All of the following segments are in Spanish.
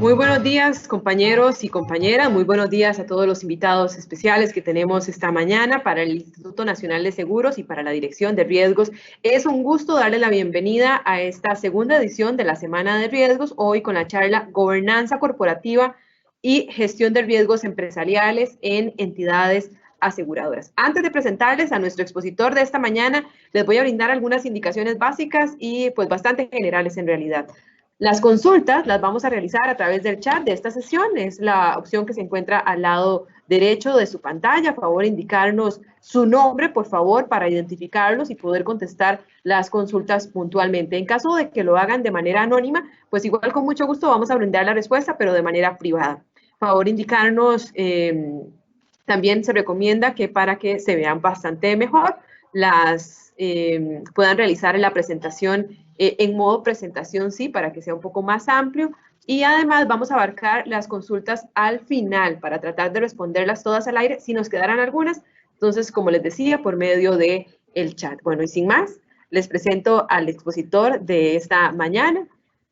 Muy buenos días, compañeros y compañeras. Muy buenos días a todos los invitados especiales que tenemos esta mañana para el Instituto Nacional de Seguros y para la Dirección de Riesgos. Es un gusto darle la bienvenida a esta segunda edición de la Semana de Riesgos, hoy con la charla Gobernanza Corporativa y Gestión de Riesgos Empresariales en Entidades Aseguradoras. Antes de presentarles a nuestro expositor de esta mañana, les voy a brindar algunas indicaciones básicas y pues bastante generales en realidad. Las consultas las vamos a realizar a través del chat de esta sesión. Es la opción que se encuentra al lado derecho de su pantalla. A favor, indicarnos su nombre, por favor, para identificarlos y poder contestar las consultas puntualmente. En caso de que lo hagan de manera anónima, pues igual con mucho gusto vamos a brindar la respuesta, pero de manera privada. A favor, indicarnos, también se recomienda que para que se vean bastante mejor, puedan realizar la presentación en modo presentación, sí, para que sea un poco más amplio. Y además vamos a abarcar las consultas al final para tratar de responderlas todas al aire, si nos quedaran algunas. Entonces, como les decía, por medio del chat. Bueno, y sin más, les presento al expositor de esta mañana.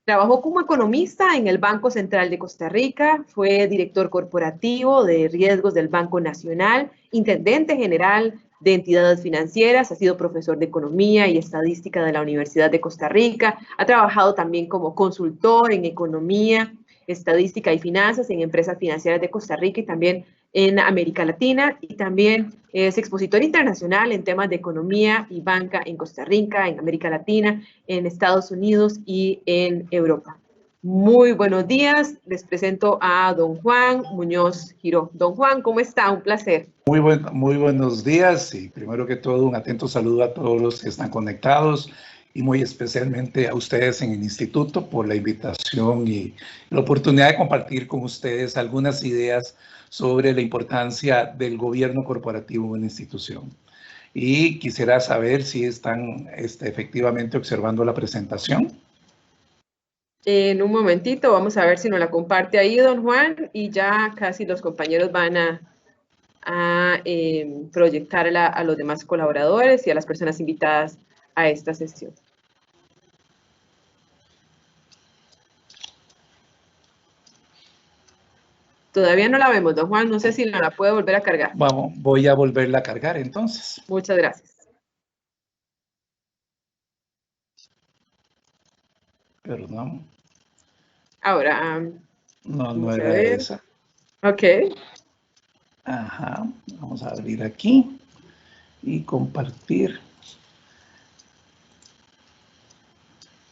Trabajó como economista en el Banco Central de Costa Rica, fue director corporativo de riesgos del Banco Nacional, intendente general de entidades financieras, ha sido profesor de economía y estadística de la Universidad de Costa Rica, ha trabajado también como consultor en economía, estadística y finanzas en empresas financieras de Costa Rica y también en América Latina, y también es expositor internacional en temas de economía y banca en Costa Rica, en América Latina, en Estados Unidos y en Europa. Muy buenos días, les presento a don Juan Muñoz Giró. Don Juan, ¿cómo está? Un placer. Muy buenos días y primero que todo un atento saludo a todos los que están conectados y muy especialmente a ustedes en el instituto por la invitación y la oportunidad de compartir con ustedes algunas ideas sobre la importancia del gobierno corporativo en la institución. Y quisiera saber si están efectivamente observando la presentación. En un momentito, vamos a ver si nos la comparte ahí, don Juan, y ya casi los compañeros van a proyectarla a los demás colaboradores y a las personas invitadas a esta sesión. Todavía no la vemos, don Juan, no sé si la puede volver a cargar. Vamos, voy a volverla a cargar entonces. Muchas gracias. Perdón. Ahora, no era esa. Ok. Ajá, vamos a abrir aquí y compartir.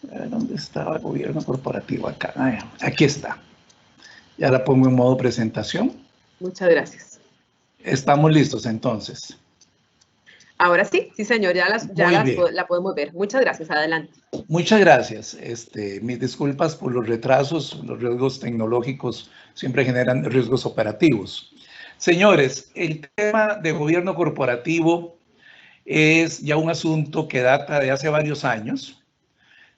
¿Dónde estaba el gobierno corporativo? Acá, aquí está. Ya la pongo en modo presentación. Muchas gracias. Estamos listos entonces. Ahora sí, sí señor, ya la podemos ver. Muchas gracias, adelante. Muchas gracias. Mis disculpas por los retrasos, los riesgos tecnológicos siempre generan riesgos operativos. Señores, el tema de gobierno corporativo es ya un asunto que data de hace varios años.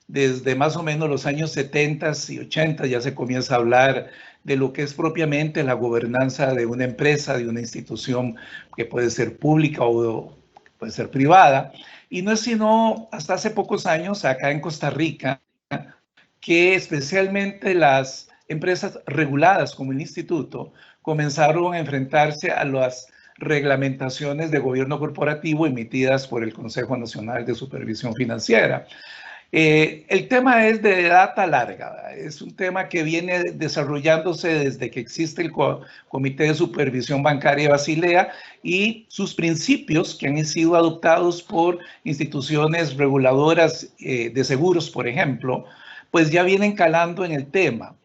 Desde más o menos los años 70 y 80 ya se comienza a hablar de lo que es propiamente la gobernanza de una empresa, de una institución que puede ser pública o puede ser privada. Y no es sino hasta hace pocos años acá en Costa Rica que especialmente las empresas reguladas como el instituto comenzaron a enfrentarse a las reglamentaciones de gobierno corporativo emitidas por el Consejo Nacional de Supervisión Financiera. El tema es de data larga, es un tema que viene desarrollándose desde que existe el Comité de Supervisión Bancaria de Basilea y sus principios que han sido adoptados por instituciones reguladoras de seguros, por ejemplo, pues ya vienen calando en el tema.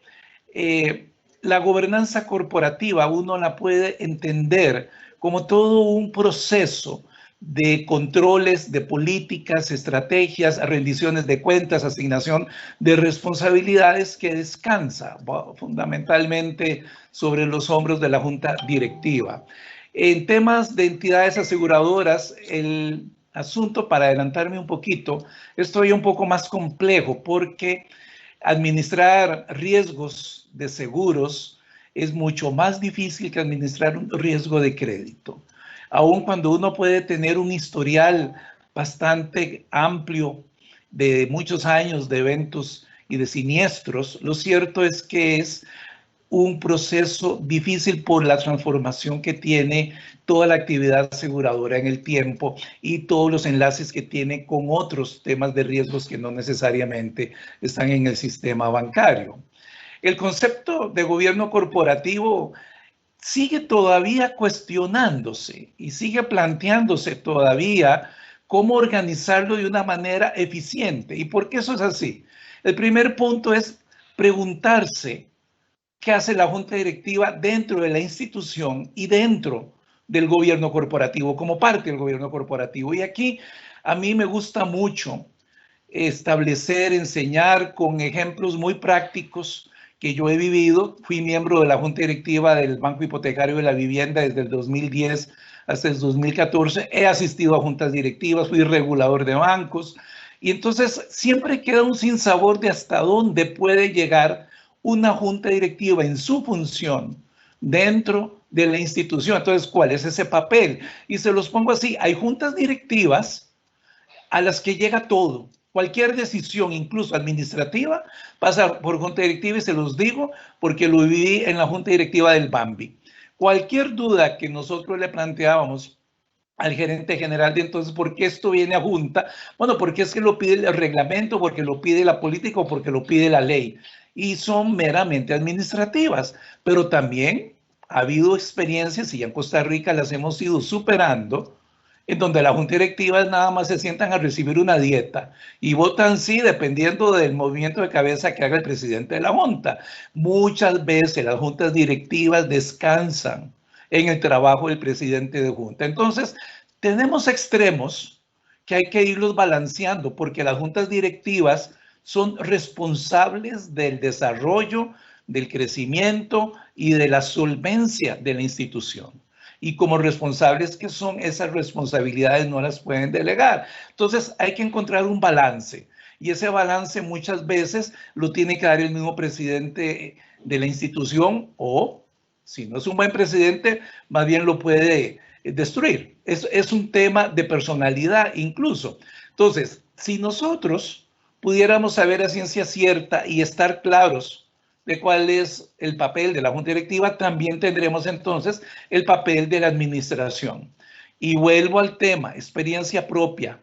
La gobernanza corporativa uno la puede entender como todo un proceso de controles, de políticas, estrategias, rendiciones de cuentas, asignación de responsabilidades que descansa fundamentalmente sobre los hombros de la junta directiva. En temas de entidades aseguradoras, el asunto, para adelantarme un poquito, esto es un poco más complejo porque administrar riesgos de seguros es mucho más difícil que administrar un riesgo de crédito. Aun cuando uno puede tener un historial bastante amplio de muchos años de eventos y de siniestros, lo cierto es que es un proceso difícil por la transformación que tiene toda la actividad aseguradora en el tiempo y todos los enlaces que tiene con otros temas de riesgos que no necesariamente están en el sistema bancario. El concepto de gobierno corporativo sigue todavía cuestionándose y sigue planteándose todavía cómo organizarlo de una manera eficiente. ¿Y por qué eso es así? El primer punto es preguntarse qué hace la junta directiva dentro de la institución y dentro del gobierno corporativo, como parte del gobierno corporativo. Y aquí a mí me gusta mucho establecer, enseñar con ejemplos muy prácticos que yo he vivido. Fui miembro de la junta directiva del Banco Hipotecario de la Vivienda desde el 2010 hasta el 2014. He asistido a juntas directivas, fui regulador de bancos. Y entonces siempre queda un sinsabor de hasta dónde puede llegar una junta directiva en su función dentro de la institución. Entonces, ¿cuál es ese papel? Y se los pongo así, hay juntas directivas a las que llega todo. Cualquier decisión, incluso administrativa, pasa por junta directiva y se los digo porque lo viví en la junta directiva del Bambi. Cualquier duda que nosotros le planteábamos al gerente general de entonces, ¿por qué esto viene a junta? Bueno, porque es que lo pide el reglamento, porque lo pide la política o porque lo pide la ley. Y son meramente administrativas, pero también ha habido experiencias, y en Costa Rica las hemos ido superando, en donde la junta directiva nada más se sientan a recibir una dieta y votan sí dependiendo del movimiento de cabeza que haga el presidente de la junta. Muchas veces las juntas directivas descansan en el trabajo del presidente de junta. Entonces, tenemos extremos que hay que irlos balanceando porque las juntas directivas son responsables del desarrollo, del crecimiento y de la solvencia de la institución. Y como responsables que son, esas responsabilidades no las pueden delegar. Entonces hay que encontrar un balance. Y ese balance muchas veces lo tiene que dar el mismo presidente de la institución o, si no es un buen presidente, más bien lo puede destruir. Es un tema de personalidad incluso. Entonces, si nosotros pudiéramos saber a ciencia cierta y estar claros de cuál es el papel de la junta directiva, también tendremos entonces el papel de la administración. Y vuelvo al tema, experiencia propia.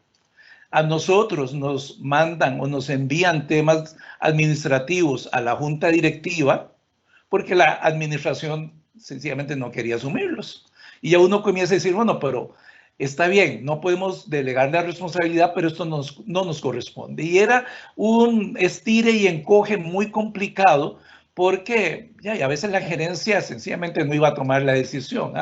A nosotros nos mandan o nos envían temas administrativos a la junta directiva porque la administración sencillamente no quería asumirlos. Y ya uno comienza a decir, bueno, pero está bien, no podemos delegar la responsabilidad, pero esto no nos corresponde. Y era un estire y encoge muy complicado porque ya, y a veces la gerencia sencillamente no iba a tomar la decisión.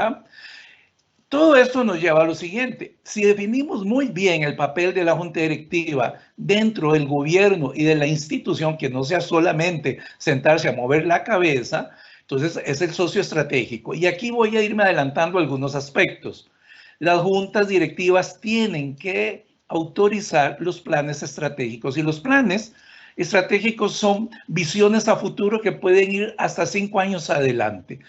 Todo esto nos lleva a lo siguiente. Si definimos muy bien el papel de la junta directiva dentro del gobierno y de la institución, que no sea solamente sentarse a mover la cabeza, entonces es el socio estratégico. Y aquí voy a irme adelantando algunos aspectos. Las juntas directivas tienen que autorizar los planes estratégicos y los planes estratégicos son visiones a futuro que pueden ir hasta 5 años adelante.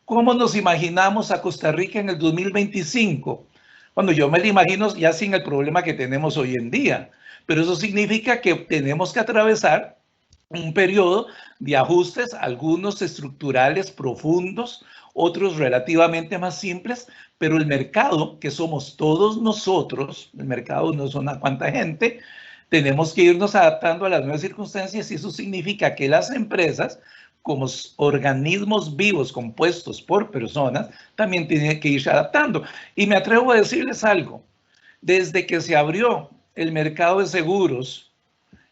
¿Cómo nos imaginamos a Costa Rica en el 2025? Bueno, yo me lo imagino ya sin el problema que tenemos hoy en día, pero eso significa que tenemos que atravesar un periodo de ajustes, algunos estructurales profundos, otros relativamente más simples, pero el mercado, que somos todos nosotros, el mercado no es una cuanta gente, tenemos que irnos adaptando a las nuevas circunstancias y eso significa que las empresas, como organismos vivos compuestos por personas, también tienen que irse adaptando. Y me atrevo a decirles algo, desde que se abrió el mercado de seguros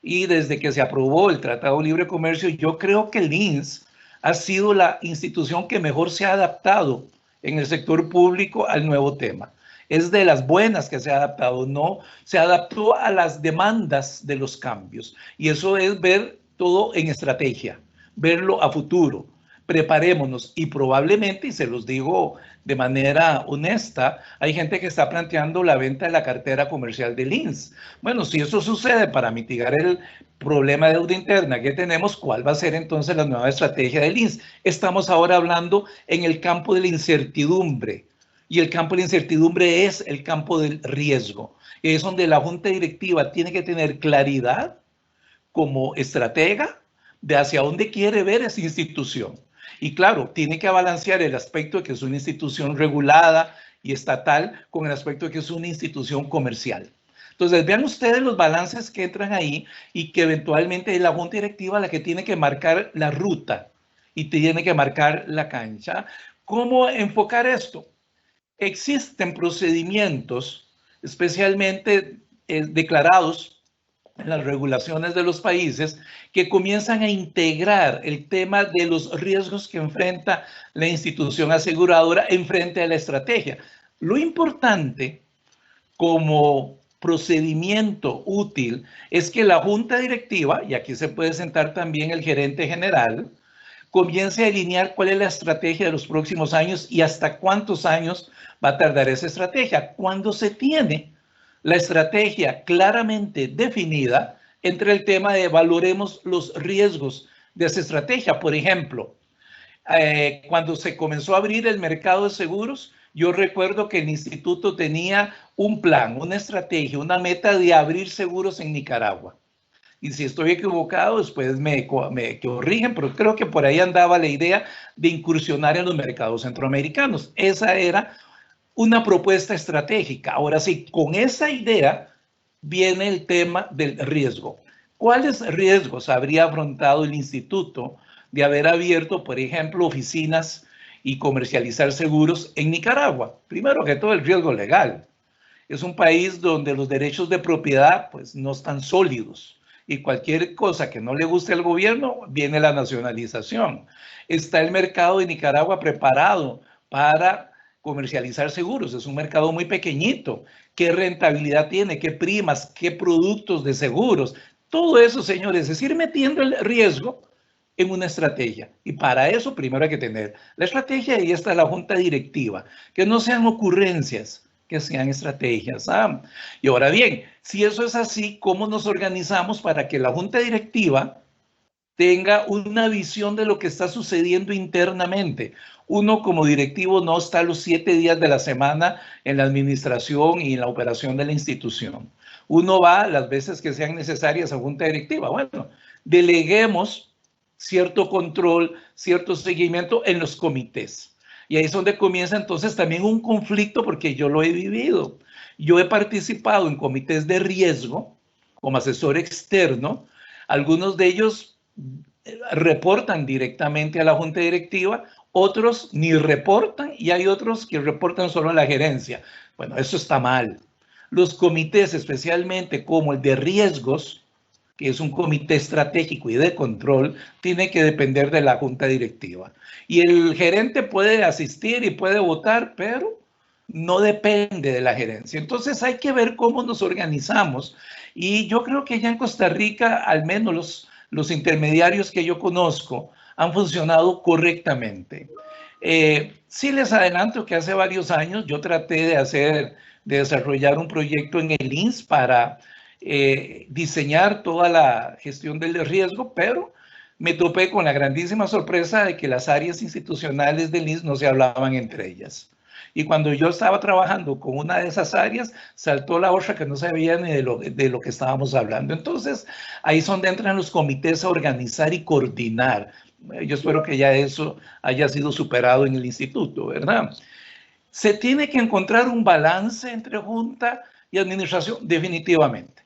y desde que se aprobó el Tratado de Libre Comercio, yo creo que el INS ha sido la institución que mejor se ha adaptado en el sector público al nuevo tema. Es de las buenas que se ha adaptado, no se adaptó a las demandas de los cambios. Y eso es ver todo en estrategia, verlo a futuro. Preparémonos y probablemente, y se los digo de manera honesta, hay gente que está planteando la venta de la cartera comercial del INS. Bueno, si eso sucede para mitigar el problema de deuda interna que tenemos, ¿cuál va a ser entonces la nueva estrategia del INS? Estamos ahora hablando en el campo de la incertidumbre. Y el campo de la incertidumbre es el campo del riesgo. Es donde la junta directiva tiene que tener claridad como estratega de hacia dónde quiere ver esa institución. Y claro, tiene que balancear el aspecto de que es una institución regulada y estatal con el aspecto de que es una institución comercial. Entonces, vean ustedes los balances que entran ahí y que eventualmente es la junta directiva la que tiene que marcar la ruta y tiene que marcar la cancha. ¿Cómo enfocar esto? Existen procedimientos especialmente declarados en las regulaciones de los países que comienzan a integrar el tema de los riesgos que enfrenta la institución aseguradora en frente a la estrategia. Lo importante como procedimiento útil es que la junta directiva, y aquí se puede sentar también el gerente general, comience a alinear cuál es la estrategia de los próximos años y hasta cuántos años va a tardar esa estrategia. Cuando se tiene la estrategia claramente definida, entre el tema de valoremos los riesgos de esa estrategia. Por ejemplo, cuando se comenzó a abrir el mercado de seguros, yo recuerdo que el instituto tenía un plan, una estrategia, una meta de abrir seguros en Nicaragua. Y si estoy equivocado, después me corrigen, pero creo que por ahí andaba la idea de incursionar en los mercados centroamericanos. Esa era una propuesta estratégica. Ahora sí, con esa idea viene el tema del riesgo. ¿Cuáles riesgos habría afrontado el instituto de haber abierto, por ejemplo, oficinas y comercializar seguros en Nicaragua? Primero que todo, el riesgo legal. Es un país donde los derechos de propiedad pues, no están sólidos. Y cualquier cosa que no le guste al gobierno, viene la nacionalización. ¿Está el mercado de Nicaragua preparado para comercializar seguros? Es un mercado muy pequeñito. ¿Qué rentabilidad tiene? ¿Qué primas? ¿Qué productos de seguros? Todo eso, señores, es ir metiendo el riesgo en una estrategia. Y para eso primero hay que tener la estrategia y esta es la junta directiva. Que no sean ocurrencias, que sean estrategias. Y ahora bien, si eso es así, ¿cómo nos organizamos para que la junta directiva tenga una visión de lo que está sucediendo internamente? Uno como directivo no está los 7 días de la semana en la administración y en la operación de la institución. Uno va las veces que sean necesarias a junta directiva. Bueno, deleguemos cierto control, cierto seguimiento en los comités. Y ahí es donde comienza entonces también un conflicto porque yo lo he vivido. Yo he participado en comités de riesgo como asesor externo. Algunos de ellos reportan directamente a la junta directiva, otros ni reportan y hay otros que reportan solo a la gerencia. Bueno, eso está mal. Los comités, especialmente como el de riesgos, que es un comité estratégico y de control, tiene que depender de la junta directiva. Y el gerente puede asistir y puede votar, pero no depende de la gerencia. Entonces hay que ver cómo nos organizamos. Y yo creo que ya en Costa Rica, al menos los intermediarios que yo conozco, han funcionado correctamente. Sí les adelanto que hace varios años yo traté de desarrollar un proyecto en el INS para diseñar toda la gestión del riesgo, pero me topé con la grandísima sorpresa de que las áreas institucionales del INS no se hablaban entre ellas. Y cuando yo estaba trabajando con una de esas áreas, saltó la otra que no sabía ni de lo que estábamos hablando. Entonces, ahí es donde entran los comités a organizar y coordinar. Yo espero que ya eso haya sido superado en el instituto, ¿verdad? Se tiene que encontrar un balance entre junta y administración, definitivamente.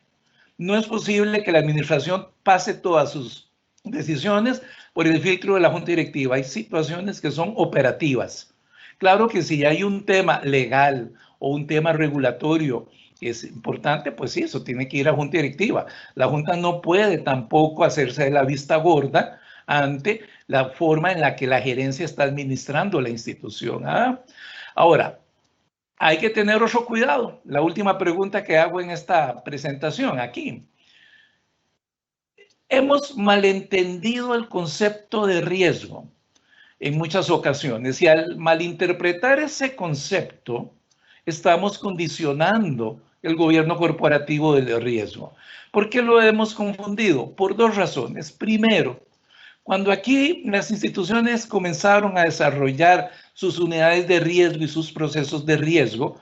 No es posible que la administración pase todas sus decisiones por el filtro de la junta directiva. Hay situaciones que son operativas. Claro que si hay un tema legal o un tema regulatorio que es importante, pues sí, eso tiene que ir a junta directiva. La junta no puede tampoco hacerse de la vista gorda ante la forma en la que la gerencia está administrando la institución. Ahora, hay que tener otro cuidado. La última pregunta que hago en esta presentación aquí. Hemos malentendido el concepto de riesgo en muchas ocasiones y al malinterpretar ese concepto, estamos condicionando el gobierno corporativo del riesgo. ¿Por qué lo hemos confundido? Por dos razones. Primero, cuando aquí las instituciones comenzaron a desarrollar sus unidades de riesgo y sus procesos de riesgo,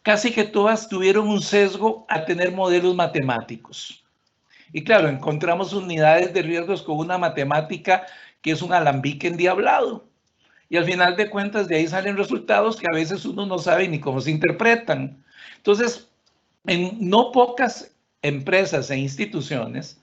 casi que todas tuvieron un sesgo a tener modelos matemáticos. Y claro, encontramos unidades de riesgos con una matemática que es un alambique endiablado. Y al final de cuentas de ahí salen resultados que a veces uno no sabe ni cómo se interpretan. Entonces, en no pocas empresas e instituciones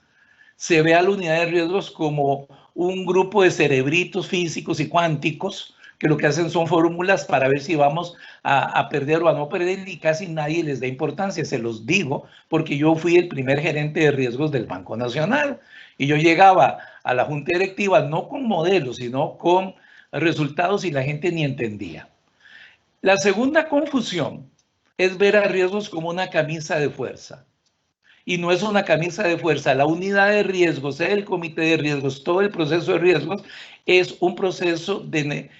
se ve a la unidad de riesgos como un grupo de cerebritos físicos y cuánticos que lo que hacen son fórmulas para ver si vamos a perder o a no perder, y casi nadie les da importancia, se los digo, porque yo fui el primer gerente de riesgos del Banco Nacional y yo llegaba a la junta directiva no con modelos, sino con resultados y la gente ni entendía. La segunda confusión es ver a riesgos como una camisa de fuerza. Y no es una camisa de fuerza. La unidad de riesgos, el comité de riesgos, todo el proceso de riesgos es un proceso de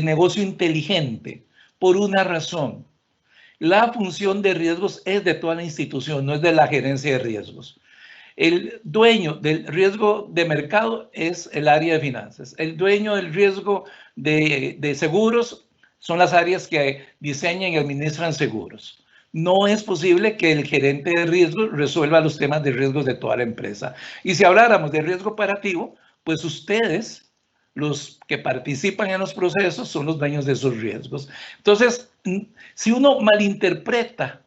negocio inteligente por una razón. La función de riesgos es de toda la institución, no es de la gerencia de riesgos. El dueño del riesgo de mercado es el área de finanzas. El dueño del riesgo de seguros son las áreas que diseñan y administran seguros. No es posible que el gerente de riesgo resuelva los temas de riesgos de toda la empresa. Y si habláramos de riesgo operativo, pues ustedes, los que participan en los procesos, son los dueños de esos riesgos. Entonces, si uno malinterpreta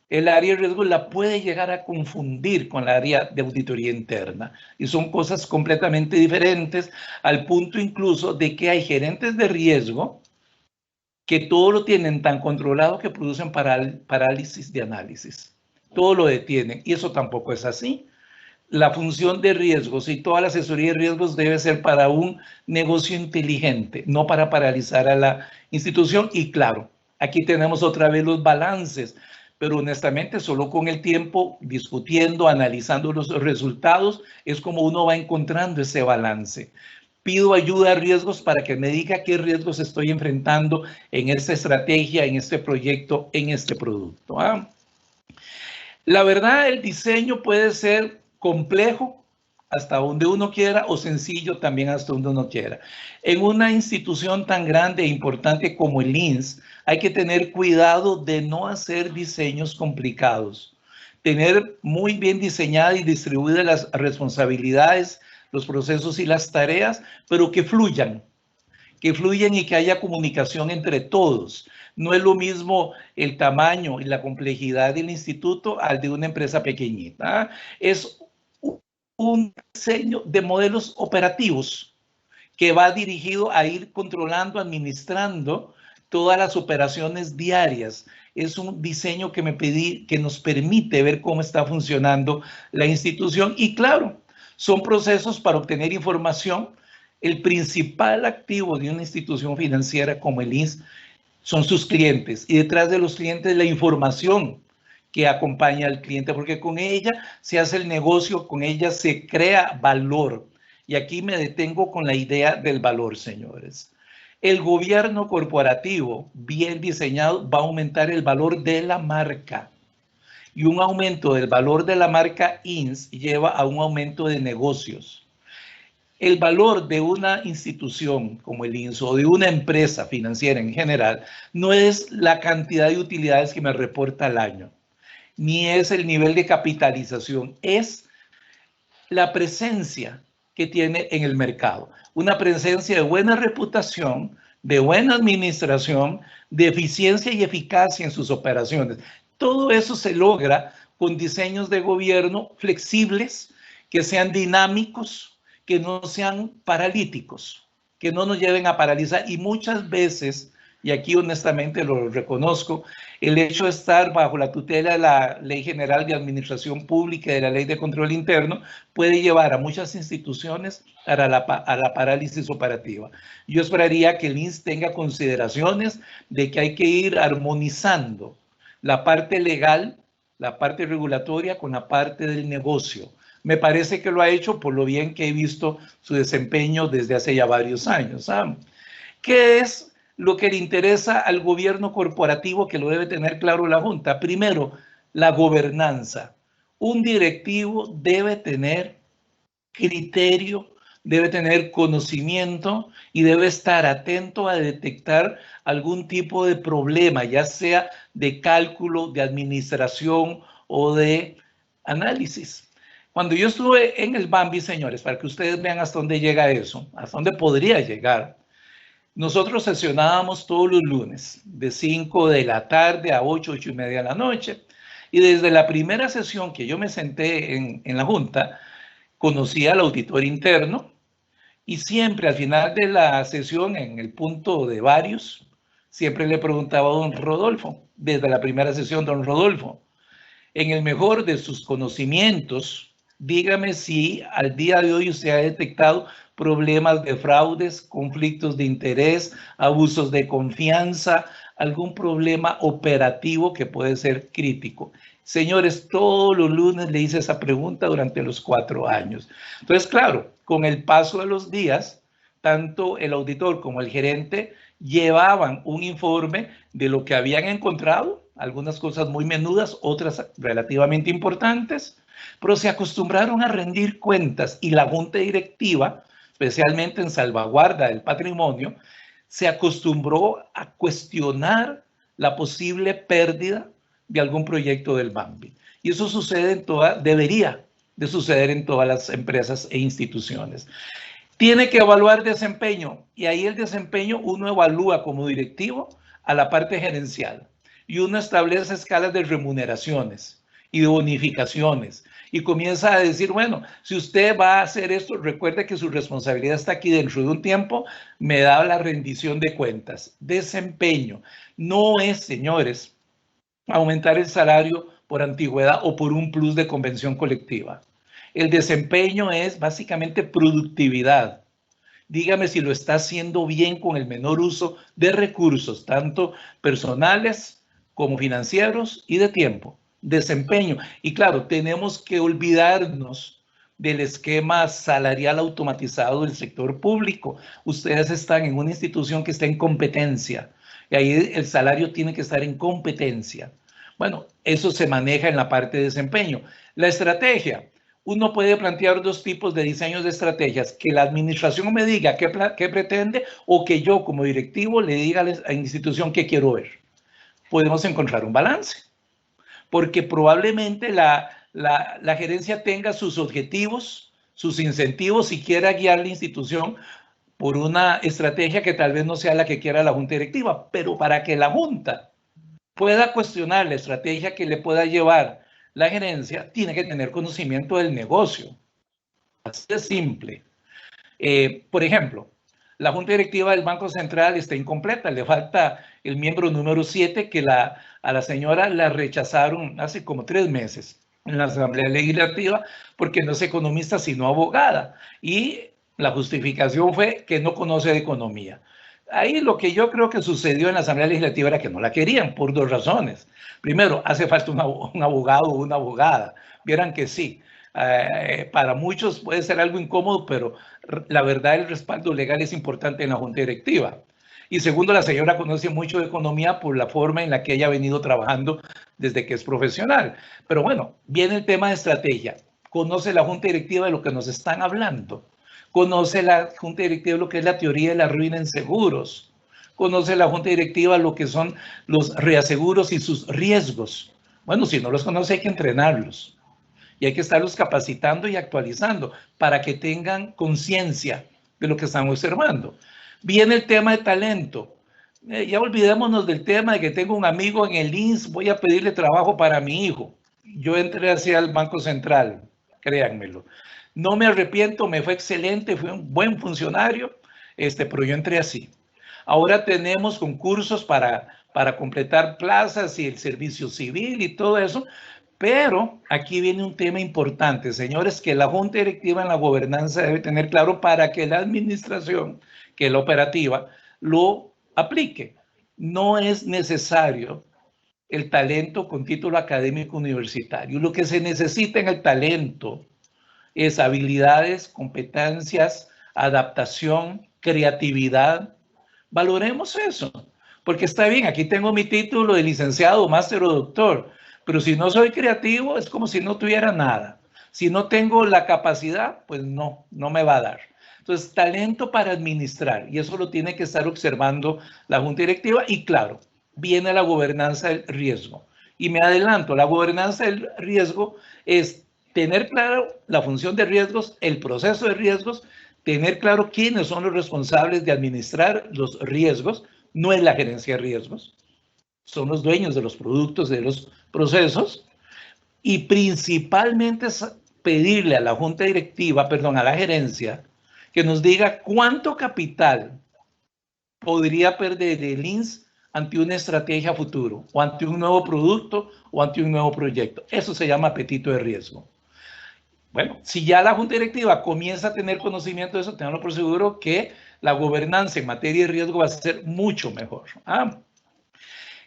el área de riesgo, la puede llegar a confundir con la área de auditoría interna. Y son cosas completamente diferentes, al punto incluso de que hay gerentes de riesgo que todo lo tienen tan controlado que producen parálisis de análisis. Todo lo detienen, y eso tampoco es así. La función de riesgos y toda la asesoría de riesgos debe ser para un negocio inteligente, no para paralizar a la institución. Y claro, aquí tenemos otra vez los balances, pero honestamente solo con el tiempo, discutiendo, analizando los resultados, es como uno va encontrando ese balance. Pido ayuda a riesgos para que me diga qué riesgos estoy enfrentando en esta estrategia, en este proyecto, en este producto. La verdad, el diseño puede ser complejo hasta donde uno quiera o sencillo también hasta donde uno quiera. En una institución tan grande e importante como el INS, hay que tener cuidado de no hacer diseños complicados. Tener muy bien diseñadas y distribuidas las responsabilidades, los procesos y las tareas, pero que fluyan y que haya comunicación entre todos. No es lo mismo el tamaño y la complejidad del instituto al de una empresa pequeñita. Es un diseño de modelos operativos que va dirigido a ir controlando, administrando todas las operaciones diarias. Es un diseño que nos permite ver cómo está funcionando la institución. Y claro, son procesos para obtener información. El principal activo de una institución financiera como el INS son sus clientes, y detrás de los clientes la información que acompaña al cliente, porque con ella se hace el negocio, con ella se crea valor. Y aquí me detengo con la idea del valor, señores. El gobierno corporativo bien diseñado va a aumentar el valor de la marca. Y un aumento del valor de la marca INS lleva a un aumento de negocios. El valor de una institución como el INS o de una empresa financiera en general no es la cantidad de utilidades que me reporta al año, ni es el nivel de capitalización, es la presencia que tiene en el mercado. Una presencia de buena reputación, de buena administración, de eficiencia y eficacia en sus operaciones. Todo eso se logra con diseños de gobierno flexibles, que sean dinámicos, que no sean paralíticos, que no nos lleven a paralizar. Y muchas veces, y aquí honestamente lo reconozco, el hecho de estar bajo la tutela de la Ley General de Administración Pública y de la Ley de Control Interno puede llevar a muchas instituciones a la parálisis operativa. Yo esperaría que el INS tenga consideraciones de que hay que ir armonizando la parte legal, la parte regulatoria con la parte del negocio. Me parece que lo ha hecho por lo bien que he visto su desempeño desde hace ya varios años. ¿Qué es lo que le interesa al gobierno corporativo, que lo debe tener claro la Junta? Primero, la gobernanza. Un directivo debe tener criterio, debe tener conocimiento y debe estar atento a detectar algún tipo de problema, ya sea de cálculo, de administración o de análisis. Cuando yo estuve en el Bambi, señores, para que ustedes vean hasta dónde llega eso, hasta dónde podría llegar, nosotros sesionábamos todos los lunes, de 5 de la tarde a 8, 8 y media de la noche. Y desde la primera sesión que yo me senté en la Junta, conocí al auditor interno y siempre al final de la sesión, en el punto de varios, siempre le preguntaba a don Rodolfo, desde la primera sesión, don Rodolfo, en el mejor de sus conocimientos, dígame si al día de hoy usted ha detectado problemas de fraudes, conflictos de interés, abusos de confianza, algún problema operativo que puede ser crítico. Señores, todos los lunes le hice esa pregunta durante los 4 años. Entonces, claro, con el paso de los días, tanto el auditor como el gerente llevaban un informe de lo que habían encontrado, algunas cosas muy menudas, otras relativamente importantes, pero se acostumbraron a rendir cuentas y la junta directiva, especialmente en salvaguarda del patrimonio, se acostumbró a cuestionar la posible pérdida de algún proyecto del Bambi. Y eso sucede debería de suceder en todas las empresas e instituciones. Tiene que evaluar desempeño y ahí el desempeño uno evalúa como directivo a la parte gerencial y uno establece escalas de remuneraciones y de bonificaciones y comienza a decir, bueno, si usted va a hacer esto, recuerde que su responsabilidad está aquí, dentro de un tiempo me da la rendición de cuentas. Desempeño no es, señores, aumentar el salario por antigüedad o por un plus de convención colectiva. El desempeño es básicamente productividad. Dígame si lo está haciendo bien con el menor uso de recursos, tanto personales como financieros y de tiempo. Desempeño. Y claro, tenemos que olvidarnos del esquema salarial automatizado del sector público. Ustedes están en una institución que está en competencia y ahí el salario tiene que estar en competencia. Bueno, eso se maneja en la parte de desempeño. La estrategia. Uno puede plantear 2 tipos de diseños de estrategias, que la administración me diga qué pretende o que yo como directivo le diga a la institución qué quiero ver. Podemos encontrar un balance, porque probablemente la gerencia tenga sus objetivos, sus incentivos y quiera guiar la institución por una estrategia que tal vez no sea la que quiera la junta directiva, pero para que la junta pueda cuestionar la estrategia que le pueda llevar la gerencia, tiene que tener conocimiento del negocio. Así de simple. Por ejemplo, la junta directiva del Banco Central está incompleta, le falta el miembro número 7 que a la señora la rechazaron hace como 3 meses en la Asamblea Legislativa porque no es economista sino abogada y la justificación fue que no conoce de economía. Ahí lo que yo creo que sucedió en la Asamblea Legislativa era que no la querían por 2 razones. Primero, hace falta un abogado o una abogada. Vieran que sí. Para muchos puede ser algo incómodo, pero la verdad el respaldo legal es importante en la junta directiva. Y segundo, la señora conoce mucho de economía por la forma en la que ella ha venido trabajando desde que es profesional. Pero bueno, viene el tema de estrategia. Conoce la junta directiva de lo que nos están hablando. Conoce la junta directiva lo que es la teoría de la ruina en seguros. Conoce la junta directiva lo que son los reaseguros y sus riesgos. Bueno, si no los conoce hay que entrenarlos. Y hay que estarlos capacitando y actualizando para que tengan conciencia de lo que están observando. Viene el tema de talento. Ya olvidémonos del tema de que tengo un amigo en el INSS, voy a pedirle trabajo para mi hijo. Yo entré hacia el Banco Central, créanmelo. No me arrepiento, me fue excelente, fui un buen funcionario, pero yo entré así. Ahora tenemos concursos para completar plazas y el servicio civil y todo eso, pero aquí viene un tema importante, señores, que la junta directiva en la gobernanza debe tener claro para que la administración, que es la operativa, lo aplique. No es necesario el talento con título académico universitario. Lo que se necesita en el talento es habilidades, competencias, adaptación, creatividad. Valoremos eso, porque está bien, aquí tengo mi título de licenciado, máster o doctor, pero si no soy creativo es como si no tuviera nada. Si no tengo la capacidad, pues no me va a dar. Entonces, talento para administrar, y eso lo tiene que estar observando la junta directiva, y claro, viene la gobernanza del riesgo. Y me adelanto, la gobernanza del riesgo es tener claro la función de riesgos, el proceso de riesgos, tener claro quiénes son los responsables de administrar los riesgos. No es la gerencia de riesgos, son los dueños de los productos, de los procesos, y principalmente es pedirle a la junta directiva, perdón, a la gerencia, que nos diga cuánto capital podría perder el INS ante una estrategia futuro, o ante un nuevo producto, o ante un nuevo proyecto. Eso se llama apetito de riesgo. Bueno, si ya la junta directiva comienza a tener conocimiento de eso, tenganlo por seguro que la gobernanza en materia de riesgo va a ser mucho mejor.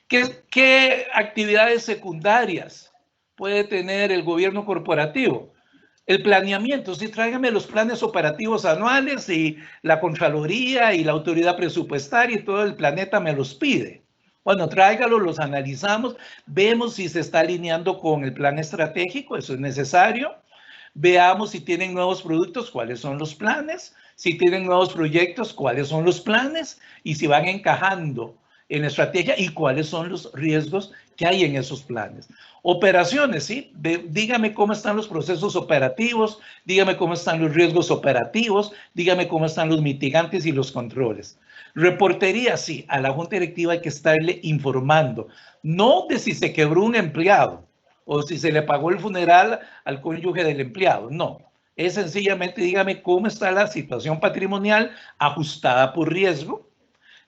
¿Qué actividades secundarias puede tener el gobierno corporativo? El planeamiento, sí, tráigame los planes operativos anuales y la Contraloría y la autoridad presupuestaria y todo el planeta me los pide. Bueno, tráigalos, los analizamos, vemos si se está alineando con el plan estratégico, eso es necesario. Veamos si tienen nuevos productos, cuáles son los planes, si tienen nuevos proyectos, cuáles son los planes y si van encajando en la estrategia y cuáles son los riesgos que hay en esos planes. Operaciones, ¿sí? Dígame cómo están los procesos operativos, dígame cómo están los riesgos operativos, dígame cómo están los mitigantes y los controles. Reportería, sí, a la junta directiva hay que estarle informando, no de si se quebró un empleado o si se le pagó el funeral al cónyuge del empleado, no. Es sencillamente, dígame cómo está la situación patrimonial ajustada por riesgo.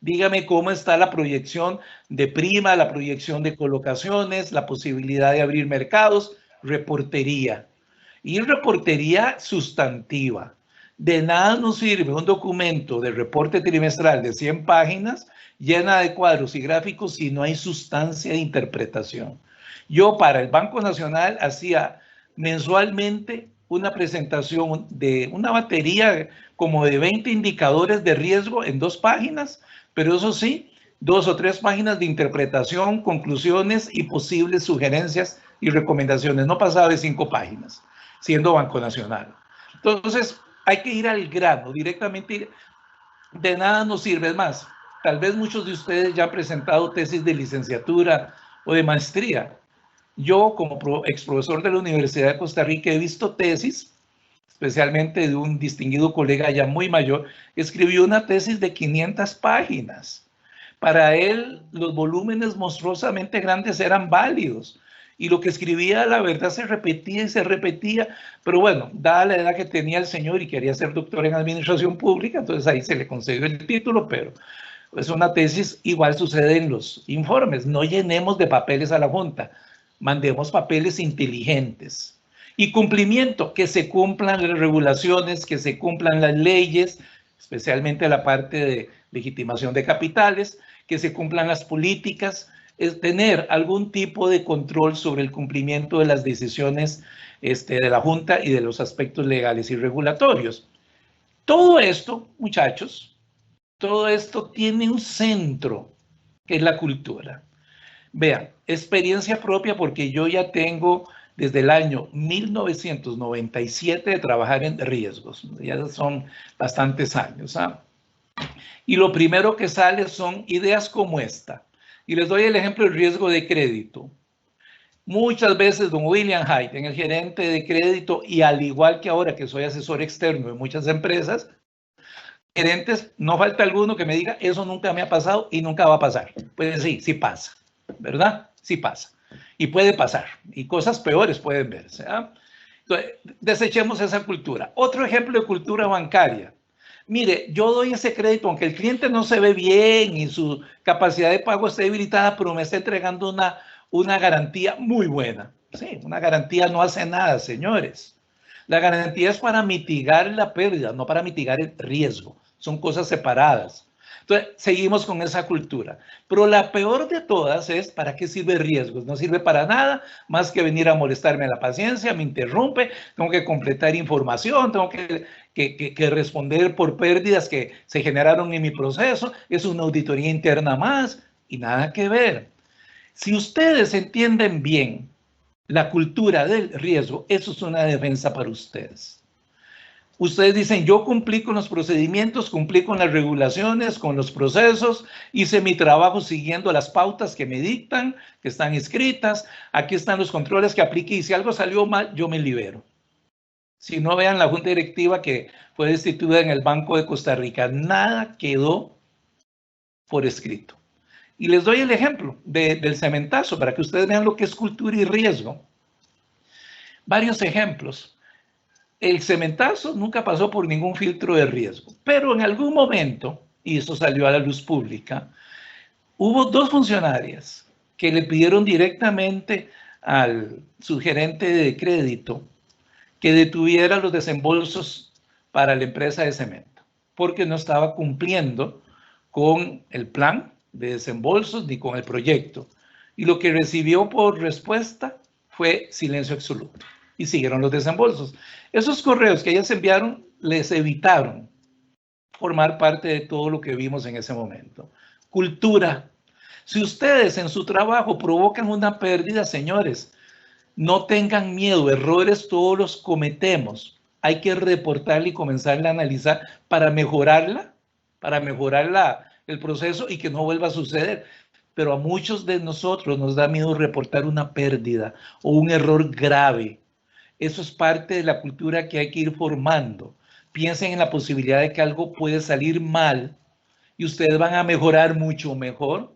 Dígame cómo está la proyección de prima, la proyección de colocaciones, la posibilidad de abrir mercados, reportería. Y reportería sustantiva. De nada nos sirve un documento de reporte trimestral de 100 páginas llena de cuadros y gráficos si no hay sustancia de interpretación. Yo para el Banco Nacional hacía mensualmente una presentación de una batería como de 20 indicadores de riesgo en 2 páginas, pero eso sí, 2 o 3 páginas de interpretación, conclusiones y posibles sugerencias y recomendaciones. No pasaba de 5 páginas, siendo Banco Nacional. Entonces, hay que ir al grano, directamente. De nada nos sirve. Es más, tal vez muchos de ustedes ya han presentado tesis de licenciatura o de maestría. Yo, como ex profesor de la Universidad de Costa Rica, he visto tesis, especialmente de un distinguido colega ya muy mayor, que escribió una tesis de 500 páginas. Para él, los volúmenes monstruosamente grandes eran válidos. Y lo que escribía, la verdad, se repetía y se repetía. Pero bueno, dada la edad que tenía el señor y quería ser doctor en administración pública, entonces ahí se le concedió el título, pero es una tesis, igual sucede en los informes. No llenemos de papeles a la Junta, mandemos papeles inteligentes. Y cumplimiento, que se cumplan las regulaciones, que se cumplan las leyes, especialmente la parte de legitimación de capitales, que se cumplan las políticas, es tener algún tipo de control sobre el cumplimiento de las decisiones de la Junta y de los aspectos legales y regulatorios. Todo esto, muchachos, todo esto tiene un centro, que es la cultura. Vean, experiencia propia porque yo ya tengo desde el año 1997 de trabajar en riesgos. Ya son bastantes años. Y lo primero que sale son ideas como esta. Y les doy el ejemplo del riesgo de crédito. Muchas veces don William Hayden, el gerente de crédito, y al igual que ahora que soy asesor externo de muchas empresas, gerentes, no falta alguno que me diga, eso nunca me ha pasado y nunca va a pasar. Pues sí, sí pasa, ¿verdad? Sí pasa. Y puede pasar. Y cosas peores pueden verse. Entonces, desechemos esa cultura. Otro ejemplo de cultura bancaria. Mire, yo doy ese crédito, aunque el cliente no se ve bien y su capacidad de pago esté debilitada, pero me está entregando una garantía muy buena. Sí, una garantía no hace nada, señores. La garantía es para mitigar la pérdida, no para mitigar el riesgo. Son cosas separadas. Entonces, seguimos con esa cultura. Pero la peor de todas es, ¿para qué sirve riesgos? No sirve para nada más que venir a molestarme la paciencia, me interrumpe, tengo que completar información, tengo que responder por pérdidas que se generaron en mi proceso, es una auditoría interna más y nada que ver. Si ustedes entienden bien la cultura del riesgo, eso es una defensa para ustedes. Ustedes dicen, yo cumplí con los procedimientos, cumplí con las regulaciones, con los procesos, hice mi trabajo siguiendo las pautas que me dictan, que están escritas, aquí están los controles que apliqué y si algo salió mal, yo me libero. Si no, vean la junta directiva que fue destituida en el Banco de Costa Rica. Nada quedó por escrito. Y les doy el ejemplo del cementazo para que ustedes vean lo que es cultura y riesgo. Varios ejemplos. El cementazo nunca pasó por ningún filtro de riesgo, pero en algún momento, y eso salió a la luz pública, hubo 2 funcionarias que le pidieron directamente al subgerente de crédito que detuviera los desembolsos para la empresa de cemento, porque no estaba cumpliendo con el plan de desembolsos ni con el proyecto. Y lo que recibió por respuesta fue silencio absoluto. Y siguieron los desembolsos. Esos correos que ellas enviaron les evitaron formar parte de todo lo que vimos en ese momento. Cultura. Si ustedes en su trabajo provocan una pérdida, señores, no tengan miedo, errores todos los cometemos. Hay que reportarla y comenzarla a analizar para mejorarla, el proceso y que no vuelva a suceder. Pero a muchos de nosotros nos da miedo reportar una pérdida o un error grave. Eso es parte de la cultura que hay que ir formando. Piensen en la posibilidad de que algo puede salir mal y ustedes van a mejorar mucho mejor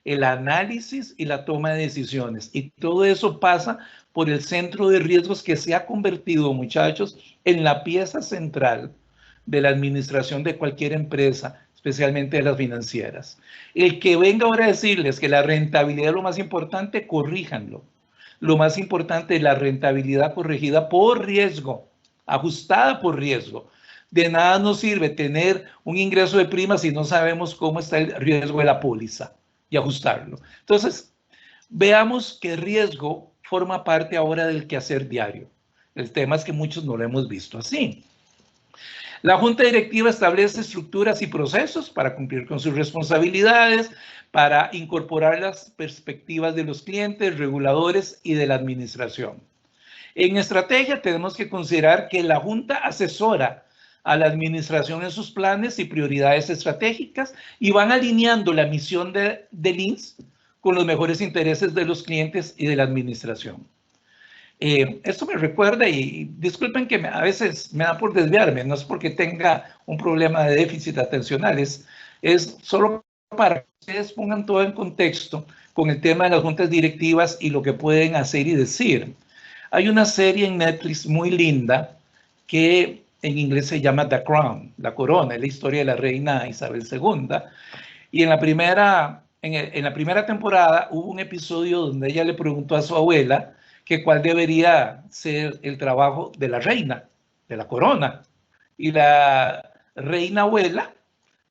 el análisis y la toma de decisiones. Y todo eso pasa por el centro de riesgos que se ha convertido, muchachos, en la pieza central de la administración de cualquier empresa, especialmente de las financieras. El que venga ahora a decirles que la rentabilidad es lo más importante, corríjanlo. Lo más importante es la rentabilidad corregida por riesgo, ajustada por riesgo. De nada nos sirve tener un ingreso de prima si no sabemos cómo está el riesgo de la póliza y ajustarlo. Entonces, veamos que riesgo forma parte ahora del quehacer diario. El tema es que muchos no lo hemos visto así. La Junta Directiva establece estructuras y procesos para cumplir con sus responsabilidades, para incorporar las perspectivas de los clientes, reguladores y de la administración. En estrategia tenemos que considerar que la Junta asesora a la administración en sus planes y prioridades estratégicas y van alineando la misión del INS con los mejores intereses de los clientes y de la administración. Esto me recuerda, y disculpen que a veces me da por desviarme, no es porque tenga un problema de déficit atencional, es solo para que ustedes pongan todo en contexto con el tema de las juntas directivas y lo que pueden hacer y decir. Hay una serie en Netflix muy linda que en inglés se llama The Crown, La Corona, es la historia de la reina Isabel II. Y en la primera temporada hubo un episodio donde ella le preguntó a su abuela que cuál debería ser el trabajo de la reina, de la corona. Y la reina abuela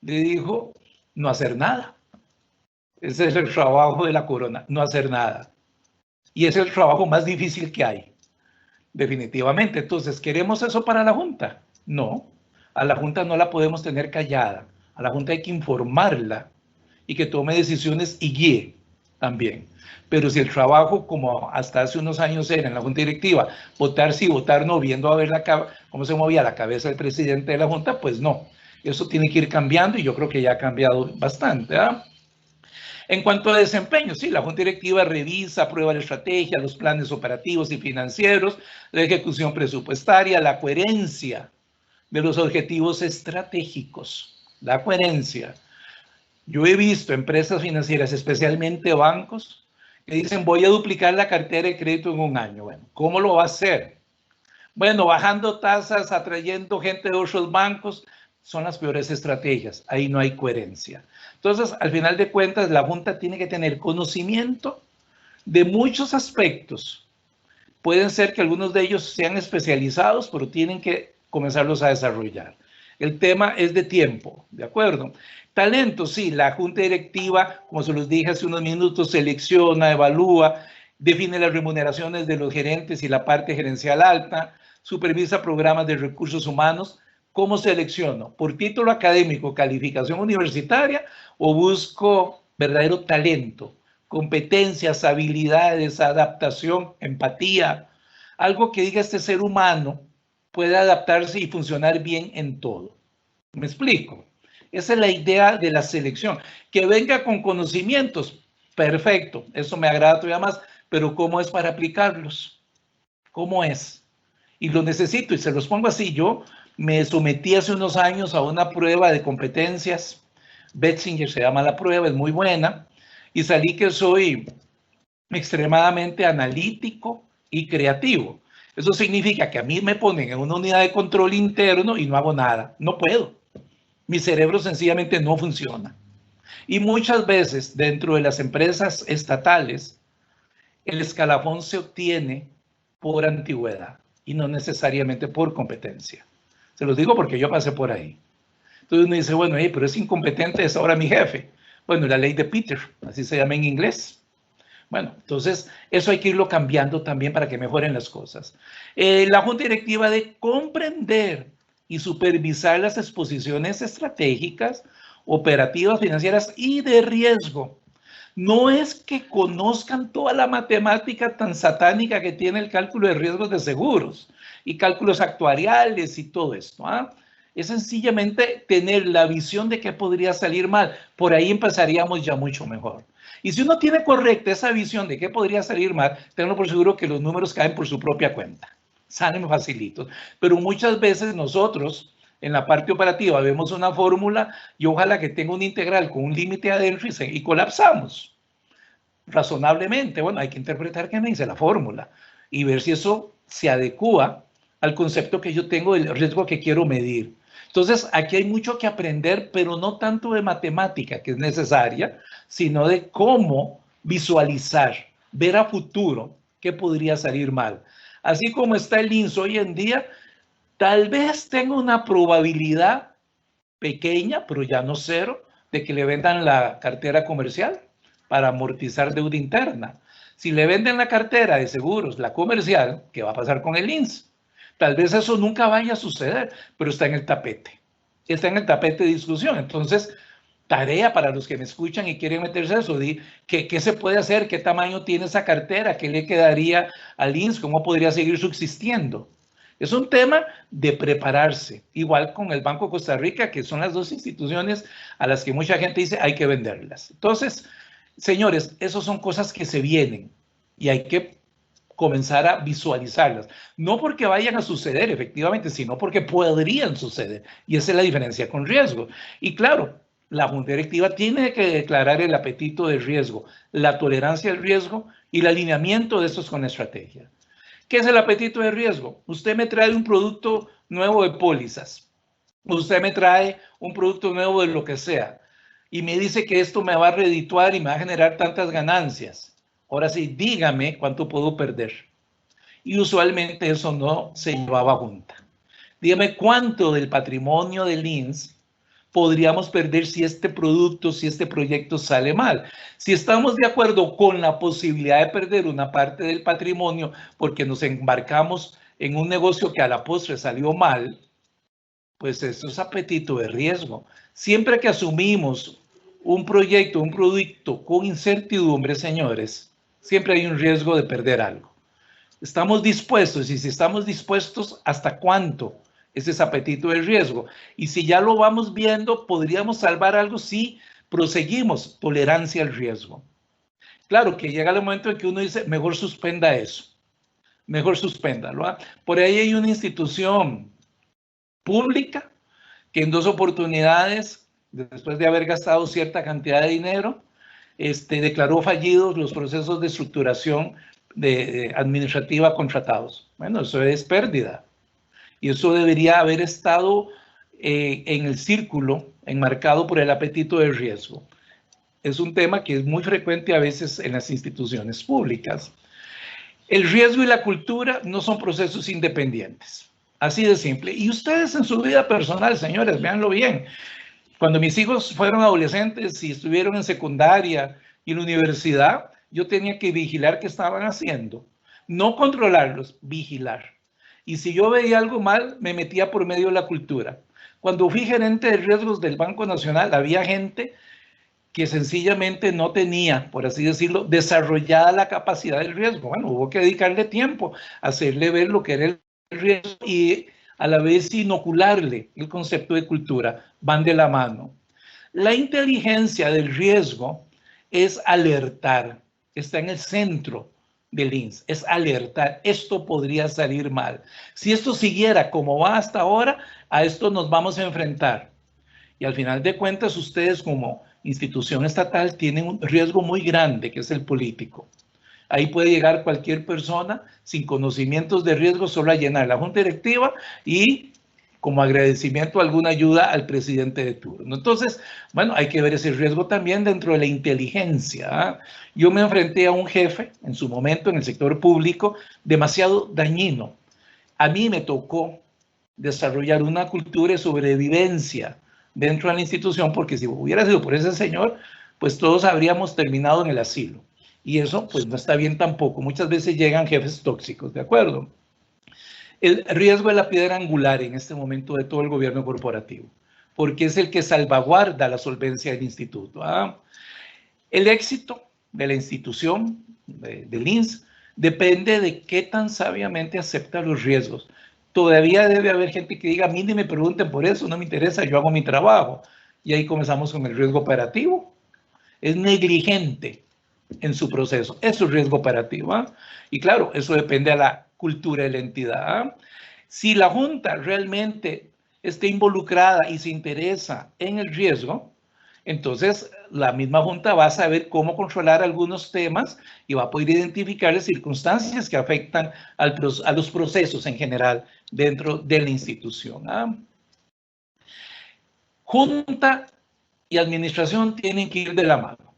le dijo, no hacer nada. Ese es el trabajo de la corona, no hacer nada. Y es el trabajo más difícil que hay, definitivamente. Entonces, ¿queremos eso para la Junta? No, a la Junta no la podemos tener callada. A la Junta hay que informarla y que tome decisiones y guíe también. Pero si el trabajo, como hasta hace unos años era en la Junta Directiva, votar sí, votar no, viendo a ver cómo se movía la cabeza del presidente de la Junta, pues no. Eso tiene que ir cambiando y yo creo que ya ha cambiado bastante, ¿verdad? En cuanto a desempeño, sí, la Junta Directiva revisa, aprueba la estrategia, los planes operativos y financieros, la ejecución presupuestaria, la coherencia de los objetivos estratégicos, la coherencia. Yo he visto empresas financieras, especialmente bancos, que dicen voy a duplicar la cartera de crédito en un año. Bueno, ¿cómo lo va a hacer? Bueno, bajando tasas, atrayendo gente de otros bancos, son las peores estrategias. Ahí no hay coherencia. Entonces, al final de cuentas, la Junta tiene que tener conocimiento de muchos aspectos. Pueden ser que algunos de ellos sean especializados, pero tienen que comenzarlos a desarrollar. El tema es de tiempo, ¿de acuerdo? Talento, sí, la Junta Directiva, como se los dije hace unos minutos, selecciona, evalúa, define las remuneraciones de los gerentes y la parte gerencial alta, supervisa programas de recursos humanos. ¿Cómo selecciono? ¿Por título académico, calificación universitaria o busco verdadero talento, competencias, habilidades, adaptación, empatía? Algo que diga este ser humano puede adaptarse y funcionar bien en todo. ¿Me explico? Esa es la idea de la selección. Que venga con conocimientos, perfecto, eso me agrada todavía más, pero ¿cómo es para aplicarlos? ¿Cómo es? y lo necesito, y se los pongo así. Yo me sometí hace unos años a una prueba de competencias, Betzinger se llama la prueba, es muy buena, y salí que soy extremadamente analítico y creativo. Eso significa que a mí me ponen en una unidad de control interno y no hago nada, no puedo. Mi cerebro sencillamente no funciona. Y muchas veces dentro de las empresas estatales, el escalafón se obtiene por antigüedad y no necesariamente por competencia. Se los digo porque yo pasé por ahí. Entonces uno dice, bueno, pero es incompetente, es ahora mi jefe. Bueno, la ley de Peter, así se llama en inglés. Bueno, entonces eso hay que irlo cambiando también para que mejoren las cosas. La Junta Directiva debe comprender y supervisar las exposiciones estratégicas, operativas, financieras y de riesgo. No es que conozcan toda la matemática tan satánica que tiene el cálculo de riesgos de seguros y cálculos actuariales y todo esto. Es sencillamente tener la visión de qué podría salir mal. Por ahí empezaríamos ya mucho mejor. Y si uno tiene correcta esa visión de qué podría salir mal, tengo por seguro que los números caen por su propia cuenta. Salen facilitos. Pero muchas veces nosotros, en la parte operativa, vemos una fórmula y ojalá que tenga un integral con un límite adentro y colapsamos. Razonablemente, bueno, hay que interpretar qué me dice la fórmula y ver si eso se adecua al concepto que yo tengo del riesgo que quiero medir. Entonces, aquí hay mucho que aprender, pero no tanto de matemática, que es necesaria, sino de cómo visualizar, ver a futuro qué podría salir mal. Así como está el INS hoy en día, tal vez tenga una probabilidad pequeña, pero ya no cero, de que le vendan la cartera comercial para amortizar deuda interna. Si le venden la cartera de seguros, la comercial, ¿qué va a pasar con el INS? Tal vez eso nunca vaya a suceder, pero está en el tapete. Está en el tapete de discusión. Entonces, tarea para los que me escuchan y quieren meterse a eso, ¿qué se puede hacer? ¿Qué tamaño tiene esa cartera? ¿Qué le quedaría al INS? ¿Cómo podría seguir subsistiendo? Es un tema de prepararse, igual con el Banco de Costa Rica, que son las dos instituciones a las que mucha gente dice hay que venderlas. Entonces, señores, esas son cosas que se vienen y hay que comenzar a visualizarlas. No porque vayan a suceder, efectivamente, sino porque podrían suceder. Y esa es la diferencia con riesgo. Y claro, la Junta Directiva tiene que declarar el apetito de riesgo, la tolerancia al riesgo y el alineamiento de estos con la estrategia. ¿Qué es el apetito de riesgo? Usted me trae un producto nuevo de pólizas. Usted me trae un producto nuevo de lo que sea. Y me dice que esto me va a redituar y me va a generar tantas ganancias. Ahora sí, dígame cuánto puedo perder. Y usualmente eso no se llevaba a junta. Dígame cuánto del patrimonio del INS podríamos perder si este producto, si este proyecto sale mal. Si estamos de acuerdo con la posibilidad de perder una parte del patrimonio porque nos embarcamos en un negocio que a la postre salió mal, pues eso es apetito de riesgo. Siempre que asumimos un proyecto, un producto con incertidumbre, señores, siempre hay un riesgo de perder algo. Estamos dispuestos, y si estamos dispuestos, ¿hasta cuánto es ese apetito de riesgo? Y si ya lo vamos viendo, ¿podríamos salvar algo? Sí, proseguimos, tolerancia al riesgo. Claro que llega el momento en que uno dice, mejor suspenda eso, mejor suspéndalo. Por ahí hay una institución pública que en 2 oportunidades, después de haber gastado cierta cantidad de dinero, declaró fallidos los procesos de estructuración administrativa contratados. Bueno, eso es pérdida. Y eso debería haber estado en el círculo enmarcado por el apetito del riesgo. Es un tema que es muy frecuente a veces en las instituciones públicas. El riesgo y la cultura no son procesos independientes. Así de simple. Y ustedes en su vida personal, señores, véanlo bien. Cuando mis hijos fueron adolescentes y estuvieron en secundaria y en la universidad, yo tenía que vigilar qué estaban haciendo. No controlarlos, vigilar. Y si yo veía algo mal, me metía por medio de la cultura. Cuando fui gerente de riesgos del Banco Nacional, había gente que sencillamente no tenía, por así decirlo, desarrollada la capacidad del riesgo. Bueno, hubo que dedicarle tiempo a hacerle ver lo que era el riesgo y a la vez inocularle el concepto de cultura. Van de la mano. La inteligencia del riesgo es alertar, está en el centro del INS, es alertar, esto podría salir mal. Si esto siguiera como va hasta ahora, a esto nos vamos a enfrentar. Y al final de cuentas, ustedes como institución estatal tienen un riesgo muy grande, que es el político. Ahí puede llegar cualquier persona sin conocimientos de riesgo solo a llenar la junta directiva y como agradecimiento alguna ayuda al presidente de turno. Entonces, bueno, hay que ver ese riesgo también dentro de la inteligencia. Yo me enfrenté a un jefe en su momento en el sector público demasiado dañino. A mí me tocó desarrollar una cultura de sobrevivencia dentro de la institución, porque si hubiera sido por ese señor, pues todos habríamos terminado en el asilo. Y eso pues no está bien tampoco. Muchas veces llegan jefes tóxicos, ¿de acuerdo? El riesgo es la piedra angular en este momento de todo el gobierno corporativo, porque es el que salvaguarda la solvencia del instituto. El éxito de la institución, del INS, depende de qué tan sabiamente acepta los riesgos. Todavía debe haber gente que diga, a mí ni me pregunten por eso, no me interesa, yo hago mi trabajo. Y ahí comenzamos con el riesgo operativo. Es negligente en su proceso. Eso es riesgo operativo. Y claro, eso depende de la cultura de la entidad. Si la Junta realmente está involucrada y se interesa en el riesgo, entonces la misma Junta va a saber cómo controlar algunos temas y va a poder identificar las circunstancias que afectan a los procesos en general dentro de la institución. Junta y administración tienen que ir de la mano.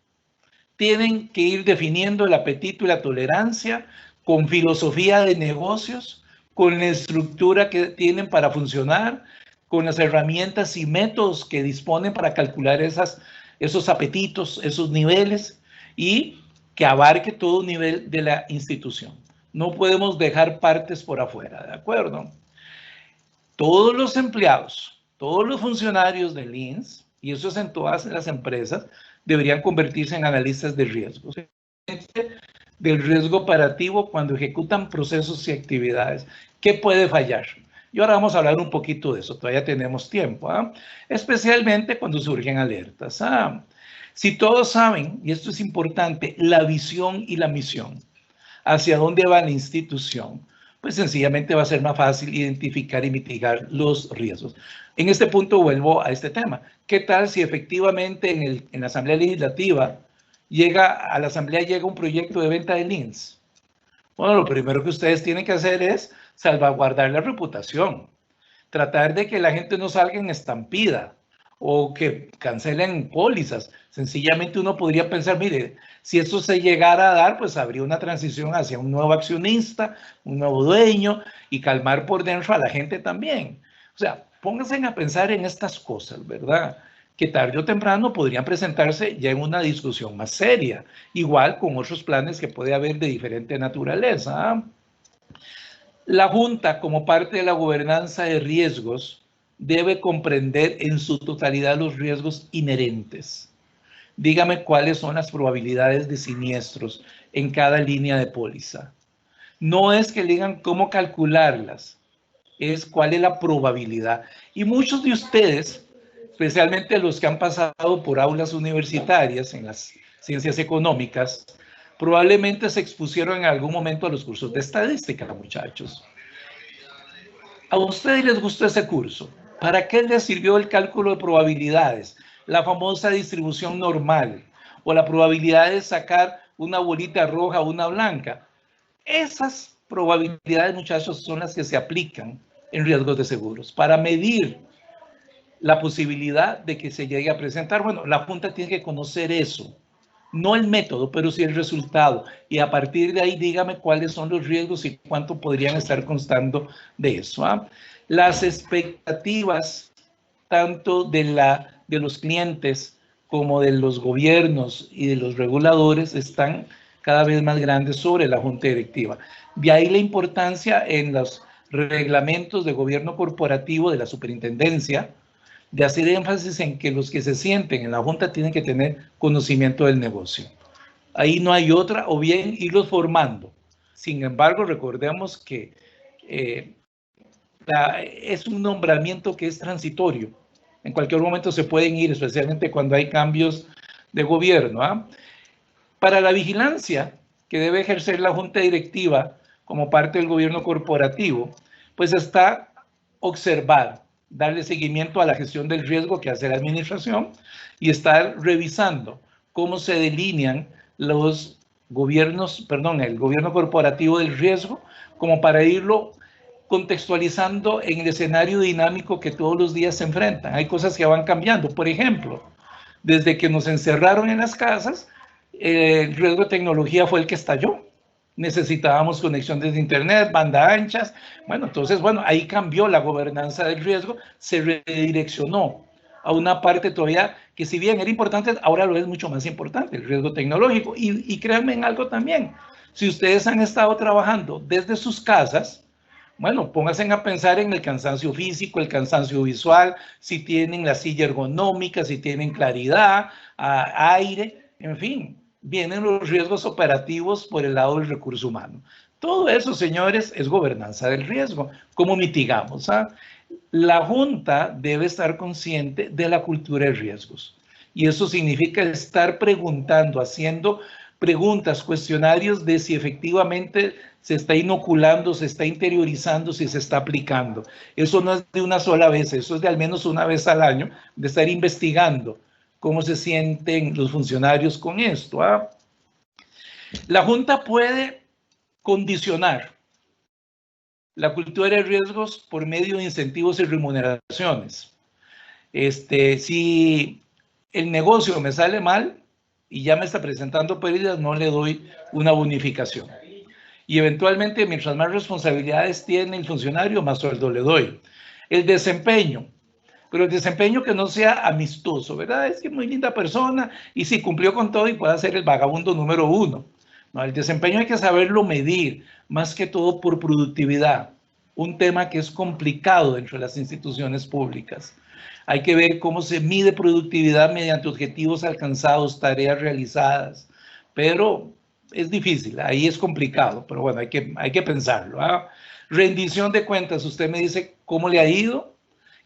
Tienen que ir definiendo el apetito y la tolerancia con filosofía de negocios, con la estructura que tienen para funcionar, con las herramientas y métodos que disponen para calcular esos apetitos, esos niveles, y que abarque todo nivel de la institución. No podemos dejar partes por afuera, ¿de acuerdo? Todos los empleados, todos los funcionarios del INS, y eso es en todas las empresas, deberían convertirse en analistas de riesgos, del riesgo operativo cuando ejecutan procesos y actividades. ¿Qué puede fallar? Y ahora vamos a hablar un poquito de eso, todavía tenemos tiempo, especialmente cuando surgen alertas. Si todos saben, y esto es importante, la visión y la misión, hacia dónde va la institución, pues sencillamente va a ser más fácil identificar y mitigar los riesgos. En este punto vuelvo a este tema. ¿Qué tal si efectivamente en la Asamblea Legislativa a la Asamblea llega un proyecto de venta del INS? Bueno, lo primero que ustedes tienen que hacer es salvaguardar la reputación, tratar de que la gente no salga en estampida o que cancelen pólizas. Sencillamente uno podría pensar, mire, si eso se llegara a dar, pues habría una transición hacia un nuevo accionista, un nuevo dueño y calmar por dentro a la gente también. O sea, pónganse a pensar en estas cosas, ¿verdad? Que tarde o temprano podrían presentarse ya en una discusión más seria, igual con otros planes que puede haber de diferente naturaleza. La Junta, como parte de la gobernanza de riesgos, debe comprender en su totalidad los riesgos inherentes. Dígame cuáles son las probabilidades de siniestros en cada línea de póliza. No es que digan cómo calcularlas, es cuál es la probabilidad. Y muchos de ustedes, especialmente los que han pasado por aulas universitarias en las ciencias económicas, probablemente se expusieron en algún momento a los cursos de estadística, muchachos. ¿A ustedes les gustó ese curso? ¿Para qué les sirvió el cálculo de probabilidades? La famosa distribución normal o la probabilidad de sacar una bolita roja o una blanca. Esas probabilidades, muchachos, son las que se aplican en riesgos de seguros para medir la posibilidad de que se llegue a presentar. Bueno, la Junta tiene que conocer eso. No el método, pero sí el resultado. Y a partir de ahí, dígame cuáles son los riesgos y cuánto podrían estar constando de eso. Las expectativas, tanto de los clientes como de los gobiernos y de los reguladores, están cada vez más grandes sobre la Junta Directiva. De ahí la importancia en los reglamentos de gobierno corporativo de la superintendencia, de hacer énfasis en que los que se sienten en la Junta tienen que tener conocimiento del negocio. Ahí no hay otra, o bien irlos formando. Sin embargo, recordemos que es un nombramiento que es transitorio. En cualquier momento se pueden ir, especialmente cuando hay cambios de gobierno. Para la vigilancia, que debe ejercer la junta directiva como parte del gobierno corporativo, pues está observar, darle seguimiento a la gestión del riesgo que hace la administración y estar revisando cómo se delinean los gobiernos, perdón, el gobierno corporativo del riesgo, como para irlo contextualizando en el escenario dinámico que todos los días se enfrentan. Hay cosas que van cambiando. Por ejemplo, desde que nos encerraron en las casas, el riesgo de tecnología fue el que estalló. Necesitábamos conexiones de internet, banda anchas. Bueno, entonces, bueno, ahí cambió la gobernanza del riesgo, se redireccionó a una parte todavía que, si bien era importante, ahora lo es mucho más importante, el riesgo tecnológico. Y créanme en algo también, si ustedes han estado trabajando desde sus casas, bueno, pónganse a pensar en el cansancio físico, el cansancio visual, si tienen la silla ergonómica, si tienen claridad, aire, en fin, vienen los riesgos operativos por el lado del recurso humano. Todo eso, señores, es gobernanza del riesgo. ¿Cómo mitigamos? La Junta debe estar consciente de la cultura de riesgos. Y eso significa estar preguntando, haciendo preguntas, cuestionarios de si efectivamente se está inoculando, se está interiorizando, si se está aplicando. Eso no es de una sola vez, eso es de al menos una vez al año, de estar investigando cómo se sienten los funcionarios con esto. La Junta puede condicionar la cultura de riesgos por medio de incentivos y remuneraciones. Si el negocio me sale mal y ya me está presentando pérdidas, no le doy una bonificación. Y eventualmente, mientras más responsabilidades tiene el funcionario, más sueldo le doy. El desempeño, pero el desempeño que no sea amistoso, ¿verdad? Es que es muy linda persona y sí, cumplió con todo y puede ser el vagabundo número 1. No, el desempeño hay que saberlo medir, más que todo por productividad. Un tema que es complicado dentro de las instituciones públicas. Hay que ver cómo se mide productividad mediante objetivos alcanzados, tareas realizadas, pero es difícil, ahí es complicado, pero bueno, hay que pensarlo. Rendición de cuentas, usted me dice cómo le ha ido,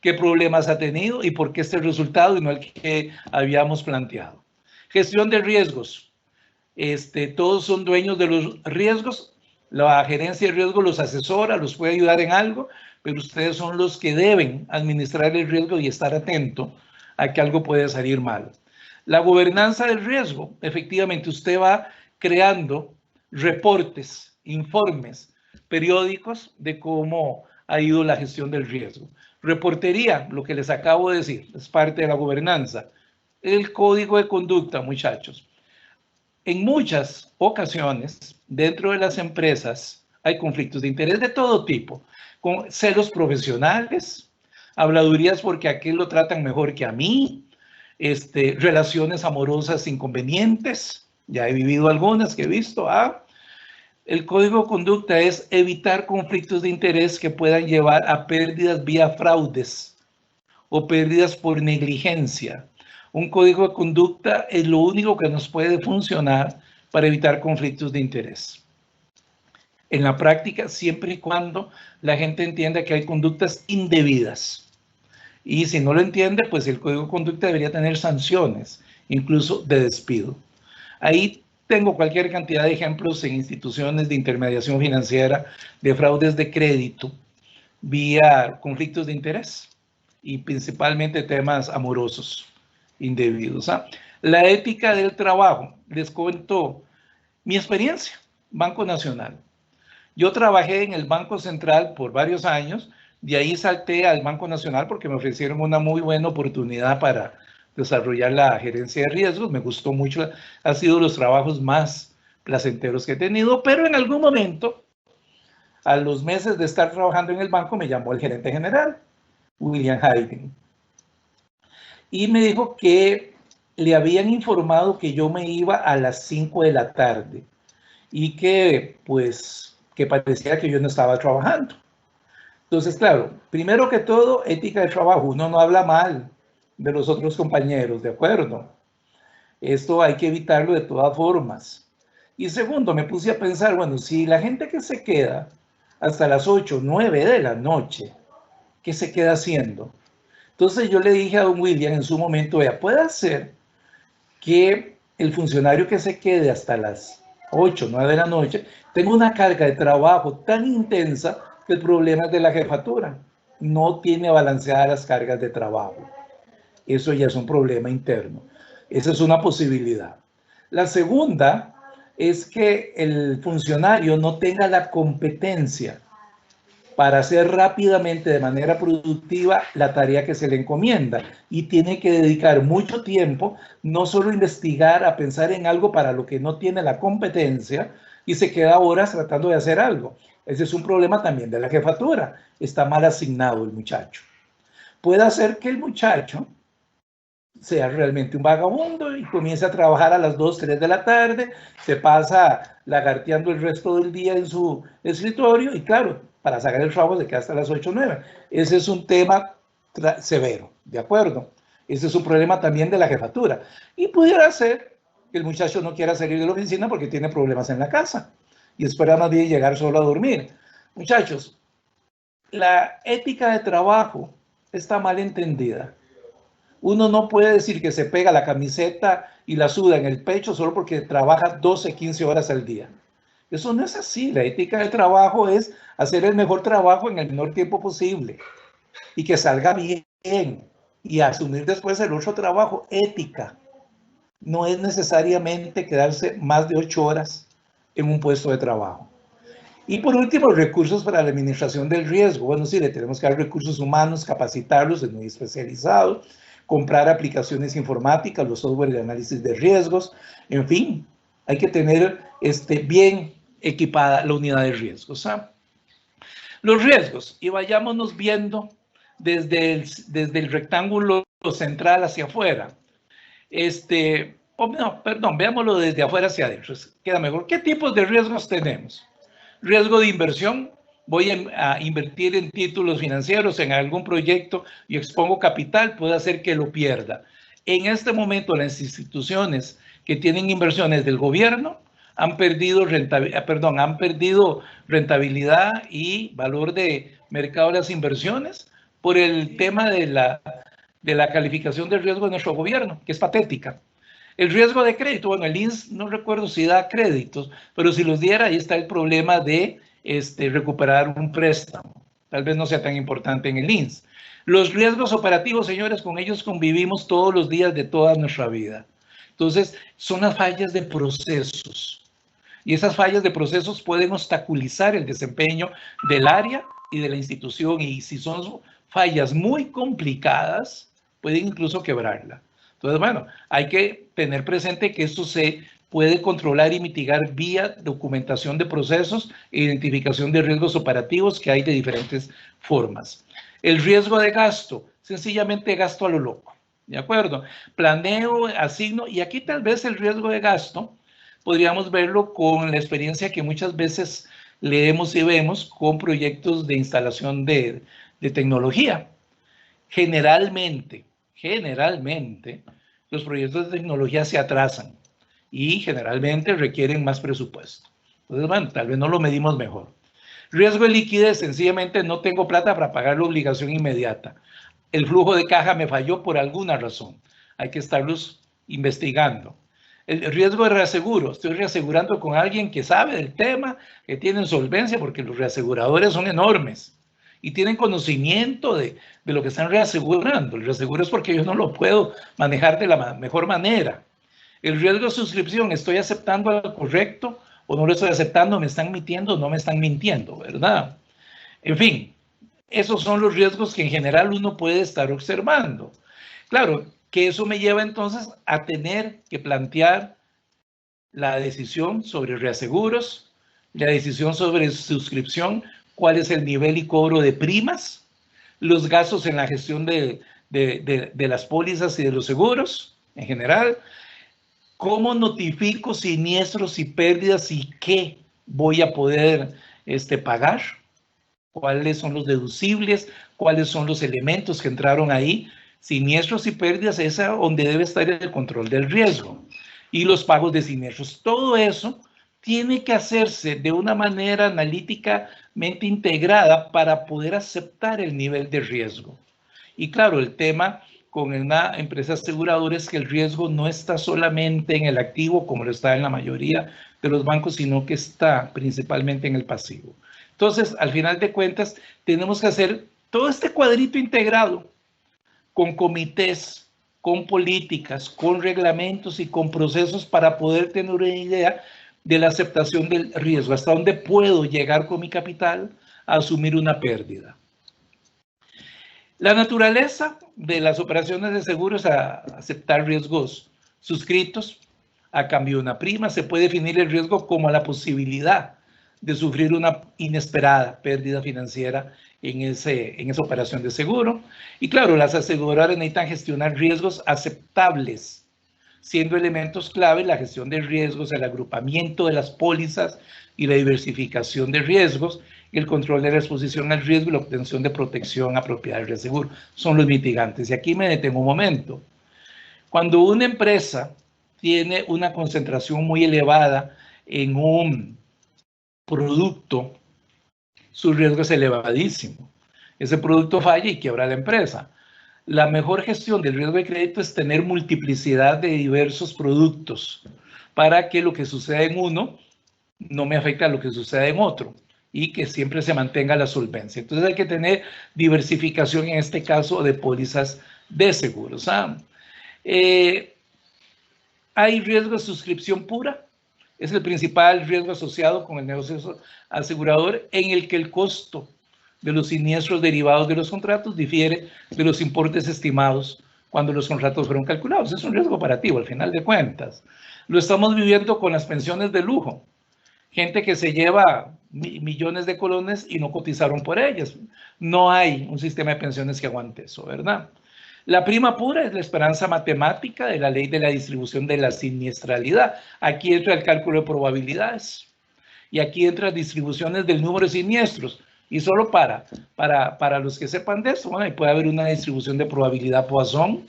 qué problemas ha tenido y por qué este resultado y no el que habíamos planteado. Gestión de riesgos. Todos son dueños de los riesgos, la gerencia de riesgo los asesora, los puede ayudar en algo, pero ustedes son los que deben administrar el riesgo y estar atento a que algo puede salir mal. La gobernanza del riesgo, efectivamente, usted va creando reportes, informes periódicos de cómo ha ido la gestión del riesgo. Reportería, lo que les acabo de decir, es parte de la gobernanza. El código de conducta, muchachos. En muchas ocasiones, dentro de las empresas, hay conflictos de interés de todo tipo, con celos profesionales, habladurías porque a aquel lo tratan mejor que a mí, relaciones amorosas inconvenientes, ya he vivido algunas que he visto. El código de conducta es evitar conflictos de interés que puedan llevar a pérdidas vía fraudes o pérdidas por negligencia. Un código de conducta es lo único que nos puede funcionar para evitar conflictos de interés. En la práctica, siempre y cuando la gente entienda que hay conductas indebidas. Y si no lo entiende, pues el código de conducta debería tener sanciones, incluso de despido. Ahí tengo cualquier cantidad de ejemplos en instituciones de intermediación financiera, de fraudes de crédito, vía conflictos de interés y principalmente temas amorosos indebidos. La ética del trabajo, les cuento mi experiencia, Banco Nacional. Yo trabajé en el Banco Central por varios años, de ahí salté al Banco Nacional porque me ofrecieron una muy buena oportunidad para desarrollar la gerencia de riesgos. Me gustó mucho, ha sido los trabajos más placenteros que he tenido, pero en algún momento, a los meses de estar trabajando en el banco, me llamó el gerente general, William Hayden, y me dijo que le habían informado que yo me iba a las 5 de la tarde y que pues que parecía que yo no estaba trabajando. Entonces, claro, primero que todo, ética de trabajo. Uno no habla mal de los otros compañeros, ¿de acuerdo? Esto hay que evitarlo de todas formas. Y segundo, me puse a pensar, bueno, si la gente que se queda hasta las 8, 9 de la noche, ¿qué se queda haciendo? Entonces yo le dije a don William en su momento, vea, puede ser que el funcionario que se quede hasta las 8, 9 de la noche, tengo una carga de trabajo tan intensa que el problema es de la jefatura. No tiene balanceadas las cargas de trabajo. Eso ya es un problema interno. Esa es una posibilidad. La segunda es que el funcionario no tenga la competencia para hacer rápidamente, de manera productiva, la tarea que se le encomienda. Y tiene que dedicar mucho tiempo, no solo a investigar, a pensar en algo para lo que no tiene la competencia, y se queda horas tratando de hacer algo. Ese es un problema también de la jefatura. Está mal asignado el muchacho. Puede hacer que el muchacho sea realmente un vagabundo y comience a trabajar a las 2, 3 de la tarde, se pasa lagarteando el resto del día en su escritorio y claro, para sacar el trabajo se queda hasta las 8 o 9. Ese es un tema severo, ¿de acuerdo? Ese es un problema también de la jefatura. Y pudiera ser que el muchacho no quiera salir de la oficina porque tiene problemas en la casa y espera más bien llegar solo a dormir. Muchachos, la ética de trabajo está mal entendida. Uno no puede decir que se pega la camiseta y la suda en el pecho solo porque trabaja 12, 15 horas al día. Eso no es así. La ética de trabajo es hacer el mejor trabajo en el menor tiempo posible y que salga bien y asumir después el otro trabajo. Ética. No es necesariamente quedarse más de 8 horas en un puesto de trabajo. Y por último, recursos para la administración del riesgo. Bueno, sí, le tenemos que dar recursos humanos, capacitarlos, es muy especializado, comprar aplicaciones informáticas, los software de análisis de riesgos, en fin, hay que tener bien equipada la unidad de riesgos. Los riesgos, y vayámonos viendo desde el rectángulo central hacia afuera. No, perdón, veámoslo desde afuera hacia adentro, queda mejor. ¿Qué tipos de riesgos tenemos? Riesgo de inversión, voy a invertir en títulos financieros, en algún proyecto y expongo capital, puede hacer que lo pierda. En este momento las instituciones que tienen inversiones del gobierno han perdido rentabilidad y valor de mercado de las inversiones por el tema de la calificación del riesgo de nuestro gobierno, que es patética. El riesgo de crédito, bueno, el INS no recuerdo si da créditos, pero si los diera, ahí está el problema de recuperar un préstamo. Tal vez no sea tan importante en el INS. Los riesgos operativos, señores, con ellos convivimos todos los días de toda nuestra vida. Entonces, son las fallas de procesos. Y esas fallas de procesos pueden obstaculizar el desempeño del área y de la institución. Y si son fallas muy complicadas, pueden incluso quebrarla. Entonces, bueno, hay que tener presente que esto se puede controlar y mitigar vía documentación de procesos e identificación de riesgos operativos que hay de diferentes formas. El riesgo de gasto, sencillamente gasto a lo loco, ¿de acuerdo? Planeo, asigno, y aquí tal vez el riesgo de gasto podríamos verlo con la experiencia que muchas veces leemos y vemos con proyectos de instalación de tecnología. Generalmente, los proyectos de tecnología se atrasan y generalmente requieren más presupuesto. Entonces, bueno, tal vez no lo medimos mejor. Riesgo de liquidez, sencillamente no tengo plata para pagar la obligación inmediata. El flujo de caja me falló por alguna razón. Hay que estarlos investigando. El riesgo de reaseguro, estoy reasegurando con alguien que sabe del tema, que tiene solvencia, porque los reaseguradores son enormes y tienen conocimiento de lo que están reasegurando. El reaseguro es porque yo no lo puedo manejar de la mejor manera. El riesgo de suscripción, ¿estoy aceptando algo correcto o no lo estoy aceptando? ¿Me están mintiendo o no me están mintiendo? ¿Verdad? En fin, esos son los riesgos que en general uno puede estar observando. Claro, que eso me lleva entonces a tener que plantear la decisión sobre reaseguros, la decisión sobre suscripción, cuál es el nivel y cobro de primas, los gastos en la gestión de las pólizas y de los seguros en general, cómo notifico siniestros y pérdidas y qué voy a poder pagar, cuáles son los deducibles, cuáles son los elementos que entraron ahí. Siniestros y pérdidas es donde debe estar el control del riesgo y los pagos de siniestros. Todo eso tiene que hacerse de una manera analíticamente integrada para poder aceptar el nivel de riesgo. Y claro, el tema con una empresa aseguradora es que el riesgo no está solamente en el activo, como lo está en la mayoría de los bancos, sino que está principalmente en el pasivo. Entonces, al final de cuentas, tenemos que hacer todo este cuadrito integrado con comités, con políticas, con reglamentos y con procesos para poder tener una idea de la aceptación del riesgo, hasta dónde puedo llegar con mi capital a asumir una pérdida. La naturaleza de las operaciones de seguros es a aceptar riesgos suscritos a cambio de una prima. Se puede definir el riesgo como la posibilidad de sufrir una inesperada pérdida financiera en esa operación de seguro. Y claro, las aseguradoras necesitan gestionar riesgos aceptables, siendo elementos clave la gestión de riesgos, el agrupamiento de las pólizas y la diversificación de riesgos, el control de la exposición al riesgo y la obtención de protección apropiada del seguro. Son los mitigantes. Y aquí me detengo un momento. Cuando una empresa tiene una concentración muy elevada en un producto, su riesgo es elevadísimo. Ese producto falla y quiebra la empresa. La mejor gestión del riesgo de crédito es tener multiplicidad de diversos productos para que lo que suceda en uno no me afecte a lo que suceda en otro y que siempre se mantenga la solvencia. Entonces hay que tener diversificación en este caso de pólizas de seguros. Hay riesgo de suscripción pura. Es el principal riesgo asociado con el negocio asegurador en el que el costo de los siniestros derivados de los contratos difiere de los importes estimados cuando los contratos fueron calculados. Es un riesgo operativo al final de cuentas. Lo estamos viviendo con las pensiones de lujo. Gente que se lleva millones de colones y no cotizaron por ellas. No hay un sistema de pensiones que aguante eso, ¿verdad? La prima pura es la esperanza matemática de la ley de la distribución de la siniestralidad. Aquí entra el cálculo de probabilidades. Y aquí entra distribuciones del número de siniestros. Y solo para los que sepan de eso, bueno, ahí puede haber una distribución de probabilidad Poisson.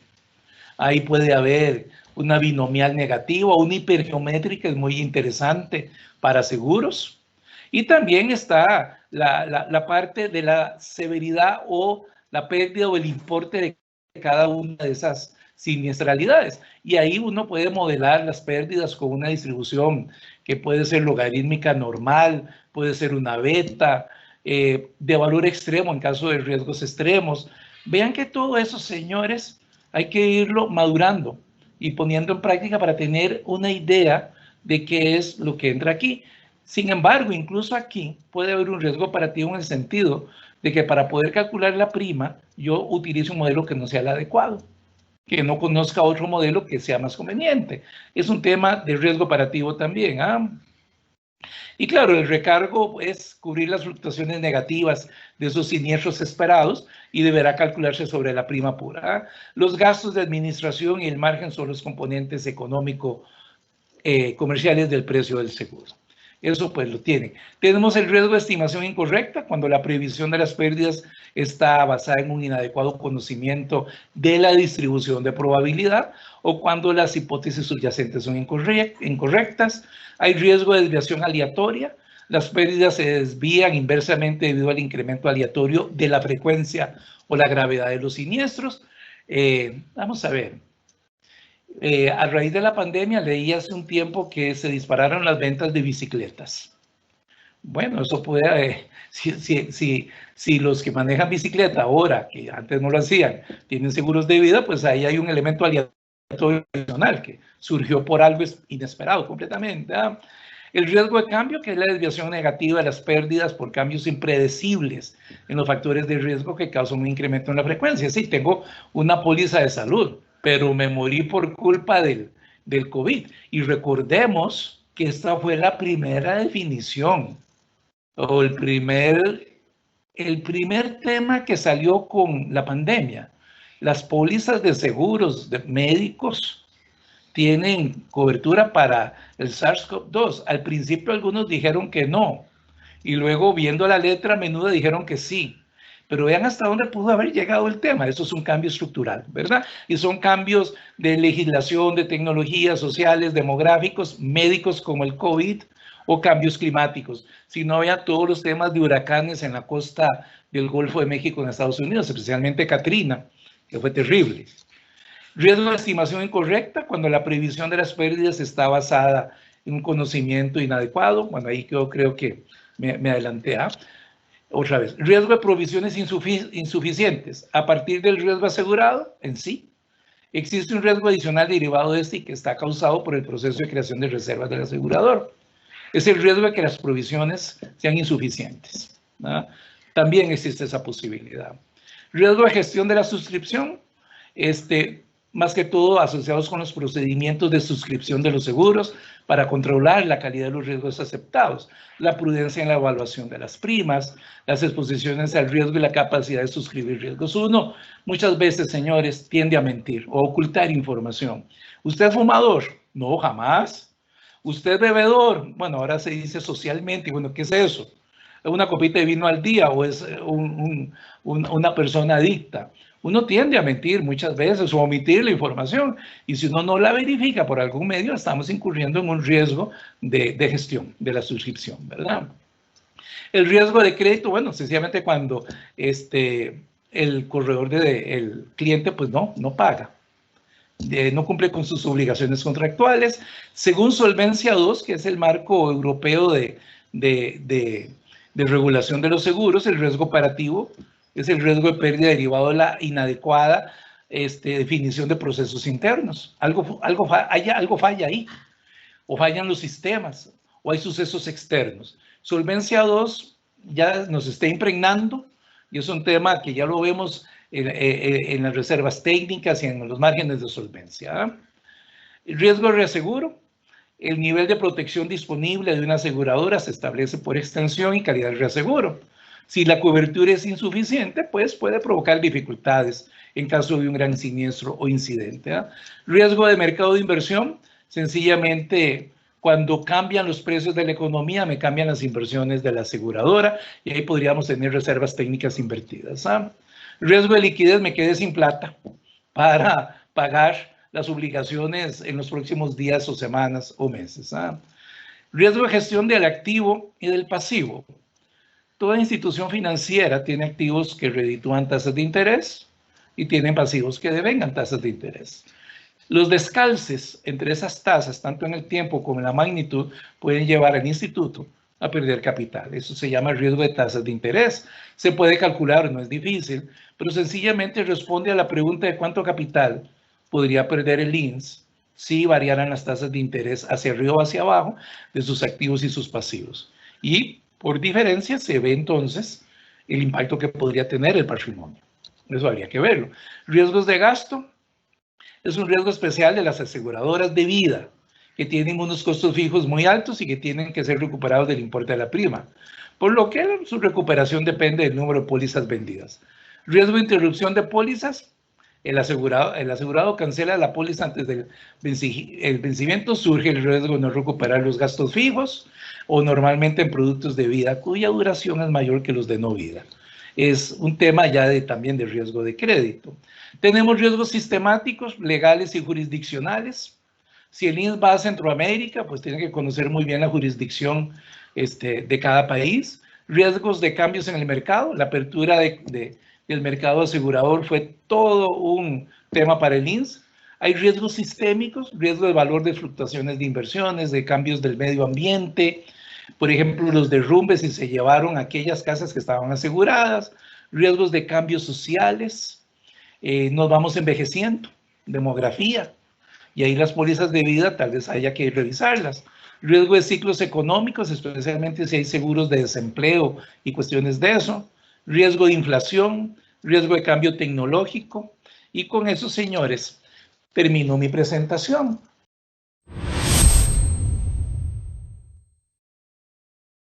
Ahí puede haber una binomial negativa, una hipergeométrica, es muy interesante para seguros. Y también está la parte de la severidad o la pérdida o el importe de cada una de esas siniestralidades. Y ahí uno puede modelar las pérdidas con una distribución que puede ser logarítmica normal, puede ser una beta, de valor extremo en caso de riesgos extremos. Vean que todo eso, señores, hay que irlo madurando y poniendo en práctica para tener una idea de qué es lo que entra aquí. Sin embargo, incluso aquí puede haber un riesgo operativo en el sentido de que para poder calcular la prima, yo utilizo un modelo que no sea el adecuado, que no conozca otro modelo que sea más conveniente. Es un tema de riesgo operativo también. Y claro, el recargo es cubrir las fluctuaciones negativas de esos siniestros esperados y deberá calcularse sobre la prima pura. Los gastos de administración y el margen son los componentes económico-comerciales del precio del seguro. Eso pues lo tienen. Tenemos el riesgo de estimación incorrecta cuando la previsión de las pérdidas está basada en un inadecuado conocimiento de la distribución de probabilidad o cuando las hipótesis subyacentes son incorrectas. Hay riesgo de desviación aleatoria. Las pérdidas se desvían inversamente debido al incremento aleatorio de la frecuencia o la gravedad de los siniestros. Vamos a ver. A raíz de la pandemia leí hace un tiempo que se dispararon las ventas de bicicletas. Bueno, eso puede, si los que manejan bicicleta ahora, que antes no lo hacían, tienen seguros de vida, pues ahí hay un elemento aleatorio adicional que surgió por algo inesperado completamente. El riesgo de cambio, que es la desviación negativa de las pérdidas por cambios impredecibles en los factores de riesgo que causan un incremento en la frecuencia. Sí, tengo una póliza de salud, pero me morí por culpa del COVID. Y recordemos que esta fue la primera definición o el primer tema que salió con la pandemia. Las pólizas de seguros de médicos tienen cobertura para el SARS-CoV-2. Al principio algunos dijeron que no y luego viendo la letra menuda dijeron que sí. Pero vean hasta dónde pudo haber llegado el tema. Eso es un cambio estructural, ¿verdad? Y son cambios de legislación, de tecnologías sociales, demográficos, médicos como el COVID o cambios climáticos. Si no, vean todos los temas de huracanes en la costa del Golfo de México en Estados Unidos, especialmente Katrina, que fue terrible. Riesgo de estimación incorrecta cuando la previsión de las pérdidas está basada un conocimiento inadecuado. Bueno, ahí yo creo que me adelanté. Otra vez, riesgo de provisiones insuficientes. A partir del riesgo asegurado en sí, existe un riesgo adicional derivado de este y que está causado por el proceso de creación de reservas del asegurador. Es el riesgo de que las provisiones sean insuficientes, ¿no? También existe esa posibilidad. Riesgo de gestión de la suscripción, más que todo asociados con los procedimientos de suscripción de los seguros para controlar la calidad de los riesgos aceptados, la prudencia en la evaluación de las primas, las exposiciones al riesgo y la capacidad de suscribir riesgos. Uno, muchas veces, señores, tiende a mentir o a ocultar información. ¿Usted es fumador? No, jamás. ¿Usted es bebedor? Bueno, ahora se dice socialmente. Bueno, ¿qué es eso? ¿Es una copita de vino al día o es una persona adicta? Uno tiende a mentir muchas veces o omitir la información, y si uno no la verifica por algún medio, estamos incurriendo en un riesgo de gestión de la suscripción, ¿verdad? El riesgo de crédito, bueno, sencillamente cuando el corredor el cliente pues no paga, no cumple con sus obligaciones contractuales. Según Solvencia II, que es el marco europeo de regulación de los seguros, el riesgo operativo es el riesgo de pérdida derivado de la inadecuada definición de procesos internos. Algo falla ahí, o fallan los sistemas, o hay sucesos externos. Solvencia II ya nos está impregnando, y es un tema que ya lo vemos en las reservas técnicas y en los márgenes de solvencia. El riesgo de reaseguro. El nivel de protección disponible de una aseguradora se establece por extensión y calidad del reaseguro. Si la cobertura es insuficiente, pues puede provocar dificultades en caso de un gran siniestro o incidente. Riesgo de mercado de inversión, sencillamente cuando cambian los precios de la economía, me cambian las inversiones de la aseguradora y ahí podríamos tener reservas técnicas invertidas. Riesgo de liquidez, me quedé sin plata para pagar las obligaciones en los próximos días o semanas o meses. Riesgo de gestión del activo y del pasivo. Toda institución financiera tiene activos que reditúan tasas de interés y tienen pasivos que devengan tasas de interés. Los descalces entre esas tasas, tanto en el tiempo como en la magnitud, pueden llevar al instituto a perder capital. Eso se llama riesgo de tasas de interés. Se puede calcular, no es difícil, pero sencillamente responde a la pregunta de cuánto capital podría perder el INS si variaran las tasas de interés hacia arriba o hacia abajo de sus activos y sus pasivos. Y por diferencia se ve entonces el impacto que podría tener el patrimonio. Eso habría que verlo. Riesgos de gasto. Es un riesgo especial de las aseguradoras de vida, que tienen unos costos fijos muy altos y que tienen que ser recuperados del importe de la prima, por lo que su recuperación depende del número de pólizas vendidas. Riesgo de interrupción de pólizas. El asegurado cancela la póliza antes del vencimiento, surge el riesgo de no recuperar los gastos fijos o normalmente en productos de vida cuya duración es mayor que los de no vida. Es un tema ya también de riesgo de crédito. Tenemos riesgos sistemáticos, legales y jurisdiccionales. Si el INS va a Centroamérica, pues tiene que conocer muy bien la jurisdicción de cada país. Riesgos de cambios en el mercado. La apertura del mercado asegurador fue todo un tema para el INS. Hay riesgos sistémicos, riesgo de valor de fluctuaciones de inversiones, de cambios del medio ambiente. Por ejemplo, los derrumbes y se llevaron aquellas casas que estaban aseguradas. Riesgos de cambios sociales. Nos vamos envejeciendo, demografía. Y ahí las pólizas de vida tal vez haya que revisarlas. Riesgo de ciclos económicos, especialmente si hay seguros de desempleo y cuestiones de eso. Riesgo de inflación, riesgo de cambio tecnológico. Y con eso, señores, termino mi presentación.